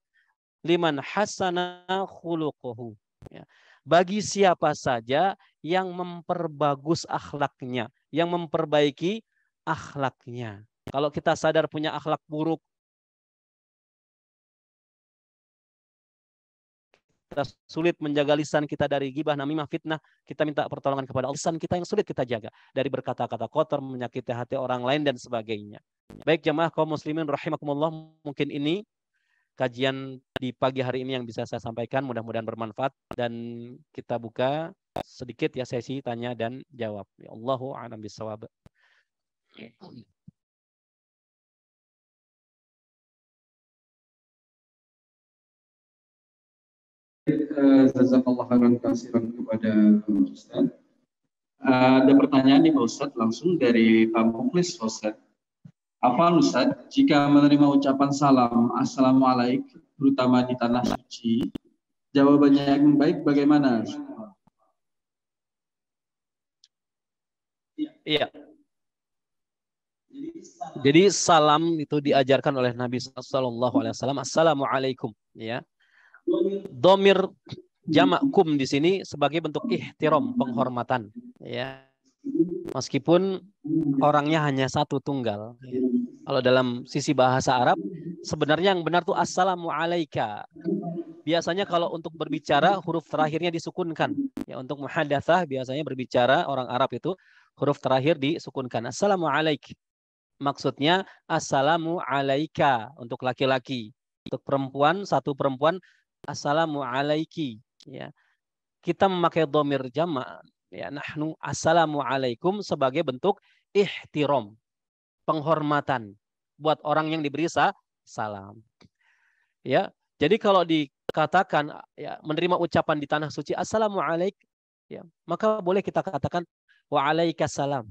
liman hasana khuluquhu. Ya. Bagi siapa saja yang memperbagus akhlaknya, yang memperbaiki akhlaknya. Kalau kita sadar punya akhlak buruk, kita sulit menjaga lisan kita dari ghibah, namimah, fitnah, kita minta pertolongan kepada Allah. Lisan kita yang sulit kita jaga dari berkata-kata kotor, menyakiti hati orang lain dan sebagainya. Baik jemaah kaum muslimin rahimakumullah, mungkin ini kajian di pagi hari ini yang bisa saya sampaikan, mudah-mudahan bermanfaat dan kita buka sedikit ya sesi tanya dan jawab. Ya Allahu a'lam bishawab. Jazakallah khairan katsiran kepada Ustaz. Ada pertanyaan nih Pak Ustaz langsung dari Pak Muklis Ustaz. Apa Ustaz jika menerima ucapan salam Assalamualaikum terutama di tanah suci, jawabannya yang baik bagaimana? Iya. Jadi salam itu diajarkan oleh Nabi Sallallahu Alaihi Wasallam. Assalamualaikum. Ya. Domir jamak kum di sini sebagai bentuk ihtiram, penghormatan. Ya. Meskipun orangnya hanya satu tunggal. Ya. Kalau dalam sisi bahasa Arab, sebenarnya yang benar tuh assalamu alaika. Biasanya kalau untuk berbicara huruf terakhirnya disukunkan. Ya, untuk muhadatsah biasanya berbicara orang Arab itu huruf terakhir disukunkan. Assalamu alaik. Maksudnya assalamu alaika untuk laki-laki. Untuk perempuan, satu perempuan assalamu alaiki. Ya. Kita memakai dhamir jamak, ya, nahnu assalamu alaikum sebagai bentuk ihtiram, penghormatan buat orang yang diberi salam. Ya. Jadi kalau dikatakan ya, menerima ucapan di tanah suci assalamu alaik, ya, maka boleh kita katakan waalaikumsalam.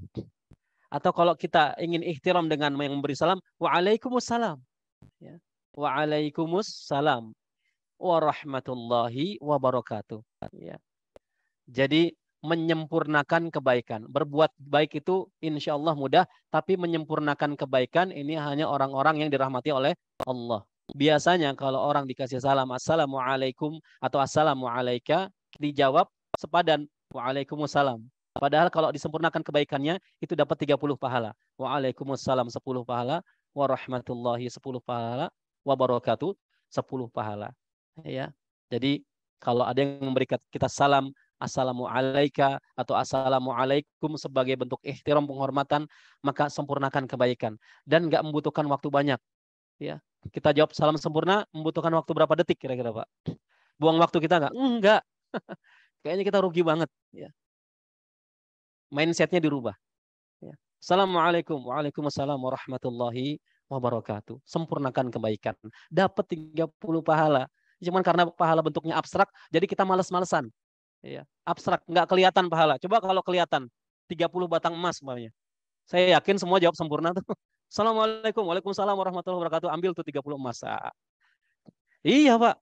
Atau kalau kita ingin ihtiram dengan yang memberi salam, waalaikumsalam. Ya. Waalaikumsalam warahmatullahi wabarakatuh. Ya. Jadi menyempurnakan kebaikan. Berbuat baik itu insya Allah mudah, tapi menyempurnakan kebaikan ini hanya orang-orang yang dirahmati oleh Allah. Biasanya kalau orang dikasih salam, assalamualaikum atau assalamualaika, dijawab sepadan, waalaikumsalam. Padahal kalau disempurnakan kebaikannya, itu dapat 30 pahala. Waalaikumsalam 10 pahala, warahmatullahi 10 pahala, wabarakatuh 10 pahala. Ya. Jadi kalau ada yang memberi kita salam, assalamualaikum atau assalamualaikum sebagai bentuk ihtiram penghormatan, maka sempurnakan kebaikan dan nggak membutuhkan waktu banyak. Ya, kita jawab salam sempurna membutuhkan waktu berapa detik kira-kira Pak? Buang waktu kita nggak? Enggak. Kayaknya kita rugi banget. Ya. Mindsetnya dirubah. Ya. Assalamualaikum, waalaikumsalam warahmatullahi wabarakatuh. Sempurnakan kebaikan. Dapat 30 pahala. Cuman karena pahala bentuknya abstrak, jadi kita males-malesan. Ya, abstrak, nggak kelihatan pahala. Coba kalau kelihatan 30 batang emas semuanya. Saya yakin semua jawab sempurna tuh. Assalamualaikum, waalaikumsalam warahmatullahi wabarakatuh. Ambil tuh 30 emas. Iya, Pak.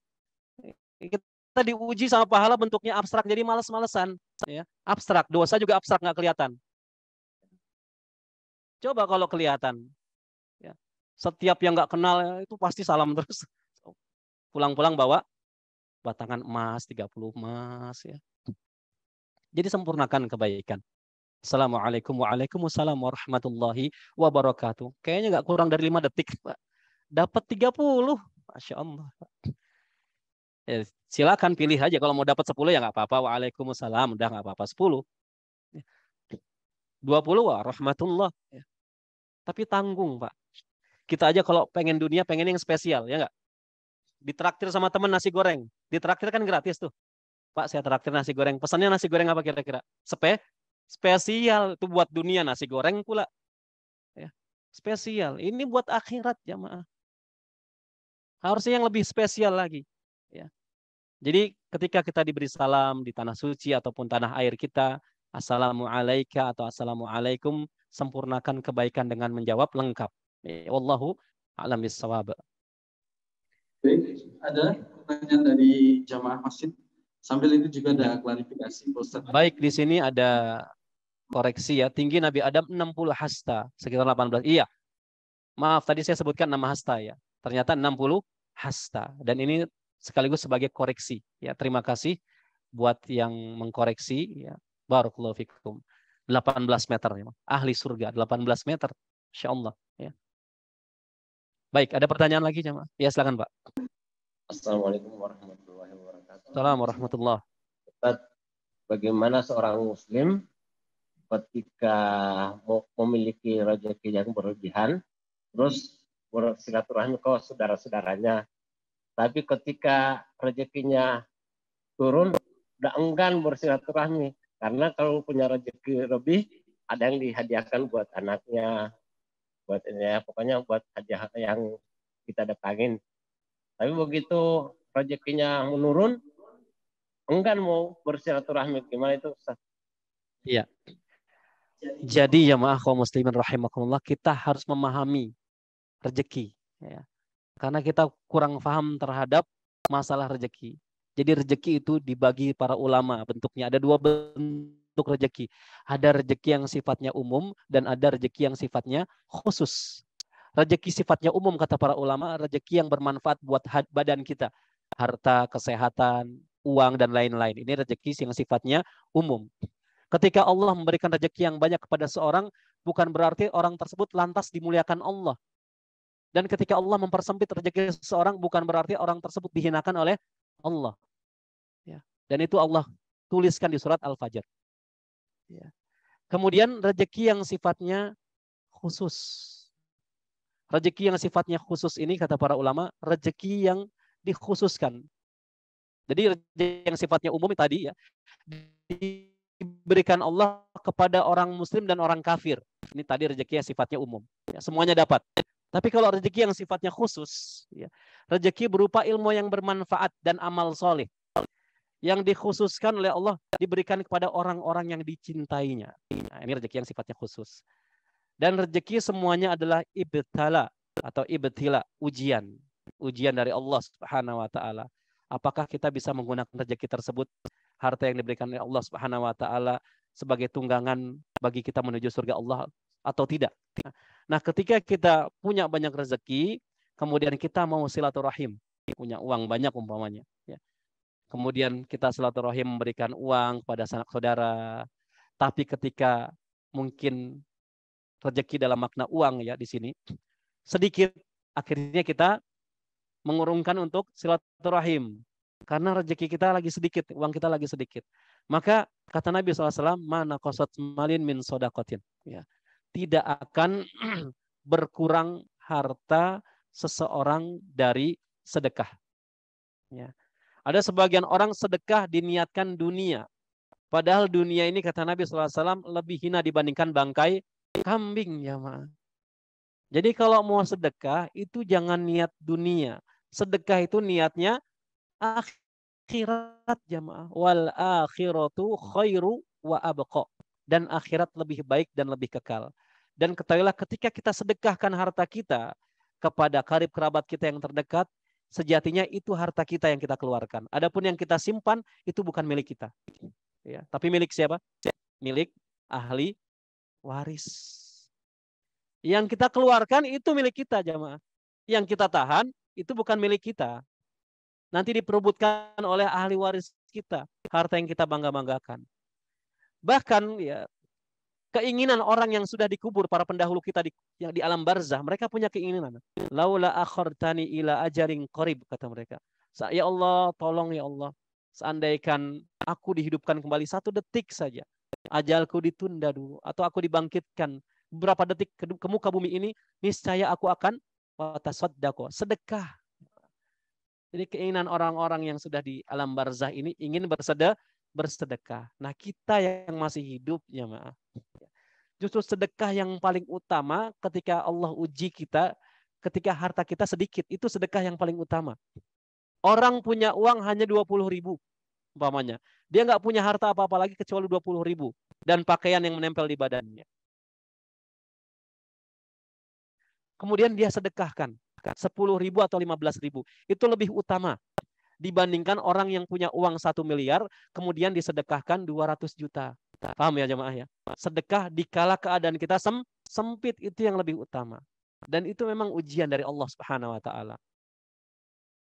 Kita diuji sama pahala bentuknya abstrak, jadi males-malesan. Ya, abstrak, dosa juga abstrak, nggak kelihatan. Coba kalau kelihatan. Ya. Setiap yang nggak kenal itu pasti salam terus. Pulang-pulang bawa batangan emas, 30 emas. Ya. Jadi sempurnakan kebaikan. Assalamualaikum waalaikumsalam warahmatullahi wabarakatuh. Kayaknya nggak kurang dari 5 detik, Pak. Dapat 30. Masya Allah. Ya, silakan pilih aja. Kalau mau dapat 10 ya nggak apa-apa. Waalaikumsalam. Udah nggak apa-apa. 10. 20 warahmatullah. Ya. Tapi tanggung, Pak. Kita aja kalau pengen dunia, pengen yang spesial. Ya nggak? Ditraktir sama teman nasi goreng. Ditraktir kan gratis tuh. Pak, saya traktir nasi goreng. Pesannya nasi goreng apa kira-kira? Spesial. Itu buat dunia nasi goreng pula. Ya. Spesial. Ini buat akhirat jamaah. Harusnya yang lebih spesial lagi. Ya. Jadi ketika kita diberi salam di tanah suci ataupun tanah air kita, assalamualaikum atau assalamualaikum, sempurnakan kebaikan dengan menjawab lengkap. Wallahu a'lam bishawab. Baik, ada pertanyaan dari jamaah masjid. Sambil itu juga ada klarifikasi. Ustaz. Baik, di sini ada koreksi ya. Tinggi Nabi Adam 60 hasta, sekitar 18. Iya. Maaf, tadi saya sebutkan 6 hasta ya. Ternyata 60 hasta. Dan ini sekaligus sebagai koreksi. Ya, terima kasih buat yang mengkoreksi. Ya. Barakallahu fikum. 18 meter. Ya. Ahli surga, 18 meter. Insya Allah. Ya. Baik, ada pertanyaan lagi jemaah? Ya, silakan Pak. Assalamualaikum warahmatullahi wabarakatuh. Assalamualaikum warahmatullahi. Ustaz, bagaimana seorang muslim ketika memiliki rezeki yang berlebihan, terus bersilaturahmi ke saudara-saudaranya, tapi ketika rezekinya turun, udah enggan bersilaturahmi, karena kalau punya rezeki lebih, ada yang dihadiahkan buat anaknya, buat ya, pokoknya buat hadiah yang kita datangin. Tapi begitu rezekinya menurun, enggan mau bersilaturahmi. Gimana itu Ustaz? Iya. Jadi jamaah kaum muslimin rahimakumullah, kita harus memahami rezeki. Ya. Karena kita kurang paham terhadap masalah rezeki. Jadi rezeki itu dibagi para ulama bentuknya. Ada dua bentuk rezeki. Ada rezeki yang sifatnya umum dan ada rezeki yang sifatnya khusus. Rezeki sifatnya umum kata para ulama, rezeki yang bermanfaat buat badan kita. Harta, kesehatan, uang, dan lain-lain. Ini rezeki yang sifatnya umum. Ketika Allah memberikan rezeki yang banyak kepada seorang, bukan berarti orang tersebut lantas dimuliakan Allah. Dan ketika Allah mempersempit rezeki seseorang, bukan berarti orang tersebut dihinakan oleh Allah. Ya. Dan itu Allah tuliskan di surat Al-Fajr. Ya. Kemudian rezeki yang sifatnya khusus. Rezeki yang sifatnya khusus ini, kata para ulama, rezeki yang dikhususkan. Jadi rezeki yang sifatnya umum tadi ya, diberikan Allah kepada orang muslim dan orang kafir. Ini tadi rezeki yang sifatnya umum. Ya, semuanya dapat. Tapi kalau rezeki yang sifatnya khusus, ya, rezeki berupa ilmu yang bermanfaat dan amal soleh. Yang dikhususkan oleh Allah diberikan kepada orang-orang yang dicintainya. Nah, ini rezeki yang sifatnya khusus. Dan rezeki semuanya adalah ibtala atau ibtila, ujian. Ujian dari Allah Subhanahu wa taala. Apakah kita bisa menggunakan rezeki tersebut, harta yang diberikan oleh Allah Subhanahu wa taala, sebagai tunggangan bagi kita menuju surga Allah atau tidak? Nah, ketika kita punya banyak rezeki, kemudian kita mau silaturahim, punya uang banyak umpamanya, ya. Kemudian kita silaturahim memberikan uang kepada sanak saudara, tapi ketika mungkin rezeki dalam makna uang ya di sini sedikit, akhirnya kita mengurungkan untuk silaturahim karena rezeki kita lagi sedikit, uang kita lagi sedikit. Maka kata Nabi SAW, mana qasat malin min sodakotin, ya, tidak akan berkurang harta seseorang dari sedekah. Ya. Ada sebagian orang sedekah diniatkan dunia, padahal dunia ini kata Nabi SAW lebih hina dibandingkan bangkai kambing, ya ma. Jadi kalau mau sedekah itu jangan niat dunia. Sedekah itu niatnya akhirat, jamaah. Wal akhiratu khairu wa abqa. Dan akhirat lebih baik dan lebih kekal. Dan ketahuilah ketika kita sedekahkan harta kita kepada karib kerabat kita yang terdekat, sejatinya itu harta kita yang kita keluarkan. Adapun yang kita simpan itu bukan milik kita. Ya, tapi milik siapa? Milik ahli waris. Yang kita keluarkan itu milik kita, jamaah. Yang kita tahan itu bukan milik kita. Nanti diperebutkan oleh ahli waris kita, harta yang kita bangga-banggakan. Bahkan ya, keinginan orang yang sudah dikubur, para pendahulu kita yang di alam barzah, mereka punya keinginan. Laula akhartani ila ajarin qarib, kata mereka. Ya Allah, tolong ya Allah, seandainya aku dihidupkan kembali 1 detik saja, ajalku ditunda dulu, atau aku dibangkitkan beberapa detik ke muka bumi ini, niscaya aku akan watasaddaqo, sedekah. Jadi keinginan orang-orang yang sudah di alam barzah ini ingin bersedekah. Nah, kita yang masih hidup, ya maaf, justru sedekah yang paling utama ketika Allah uji kita, ketika harta kita sedikit, itu sedekah yang paling utama. Orang punya uang hanya 20.000 umpamanya. Dia nggak punya harta apa-apa lagi kecuali 20.000 dan pakaian yang menempel di badannya. Kemudian dia sedekahkan 10.000 atau 15.000. Itu lebih utama dibandingkan orang yang punya uang 1 miliar kemudian disedekahkan 200 juta. Paham ya jemaah ya? Sedekah dikala keadaan kita sempit itu yang lebih utama. Dan itu memang ujian dari Allah Subhanahu wa taala.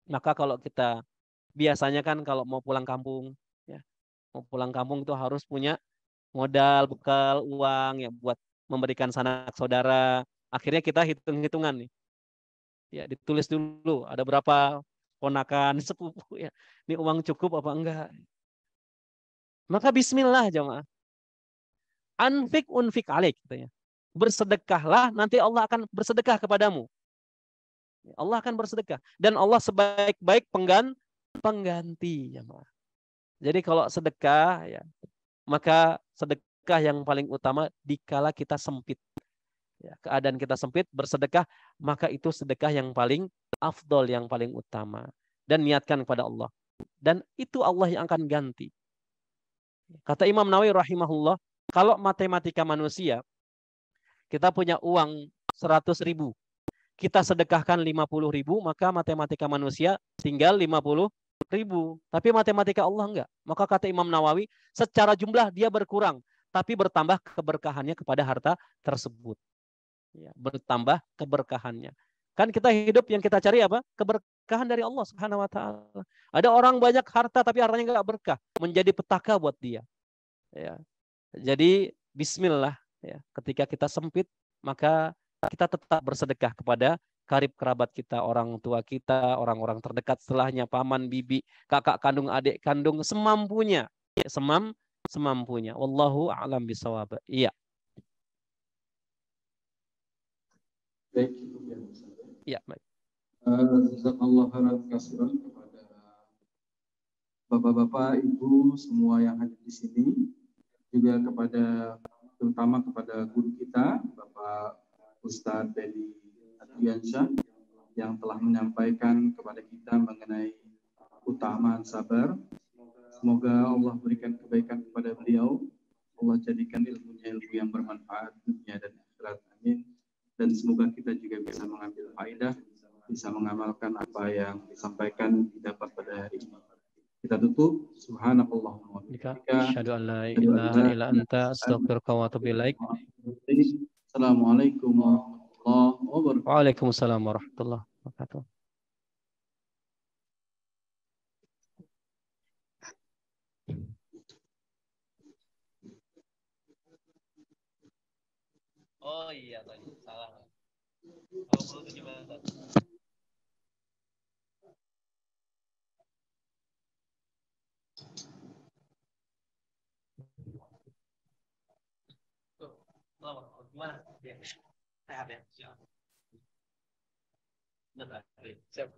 Maka kalau kita biasanya kan kalau mau pulang kampung, ya, mau pulang kampung itu harus punya modal, bekal, uang ya buat memberikan sanak saudara. Akhirnya kita hitung-hitungan nih. Ya, ditulis dulu ada berapa ponakan, sepupu ya. Ini uang cukup apa enggak? Maka bismillah jemaah. Anfik unfik alik katanya. Bersedekahlah, nanti Allah akan bersedekah kepadamu. Allah akan bersedekah dan Allah sebaik-baik pengganti jemaah. Jadi kalau sedekah ya, maka sedekah yang paling utama dikala kita sempit. Ya, keadaan kita sempit, bersedekah, maka itu sedekah yang paling afdol, yang paling utama. Dan niatkan kepada Allah. Dan itu Allah yang akan ganti. Kata Imam Nawawi rahimahullah, kalau matematika manusia, kita punya uang 100.000, kita sedekahkan 50.000, maka matematika manusia tinggal 50.000. Tapi matematika Allah enggak. Maka kata Imam Nawawi, secara jumlah dia berkurang, tapi bertambah keberkahannya kepada harta tersebut. Ya, bertambah keberkahannya. Kan kita hidup yang kita cari apa? Keberkahan dari Allah Subhanahu wa taala. Ada orang banyak harta tapi hartanya enggak berkah, menjadi petaka buat dia. Ya. Jadi bismillah ya. Ketika kita sempit, maka kita tetap bersedekah kepada karib kerabat kita, orang tua kita, orang-orang terdekat setelahnya, paman, bibi, kakak kandung, adik kandung, semampunya. Ya, semampunya. Wallahu a'lam bishawab. Iya. Baik, itu ya Ustaz. Iya, baik. Jazakallahu khairan katsiran kepada Bapak-bapak, Ibu semua yang hadir di sini, juga terutama kepada guru kita, Bapak Ustadz Dedi Adriansyah, yang telah menyampaikan kepada kita mengenai keutamaan sabar. Semoga Allah berikan kebaikan kepada beliau. Allah jadikan ilmunya ilmu yang bermanfaat dunia dan akhirat. Amin. Dan semoga kita juga bisa mengambil faedah, bisa mengamalkan apa yang disampaikan didapat pada hari ini. Kita tutup. Subhanakallahumma wa bihamdika, asyhadu an la ilaha illa anta, astaghfiruka wa atubu ilaik. Assalamualaikum warahmatullahi wabarakatuh. Waalaikumsalam warahmatullahi wabarakatuh. Oh iya tadi salah. 27 menit. Gimana? Ya. Sehat ya? Siap. Siap.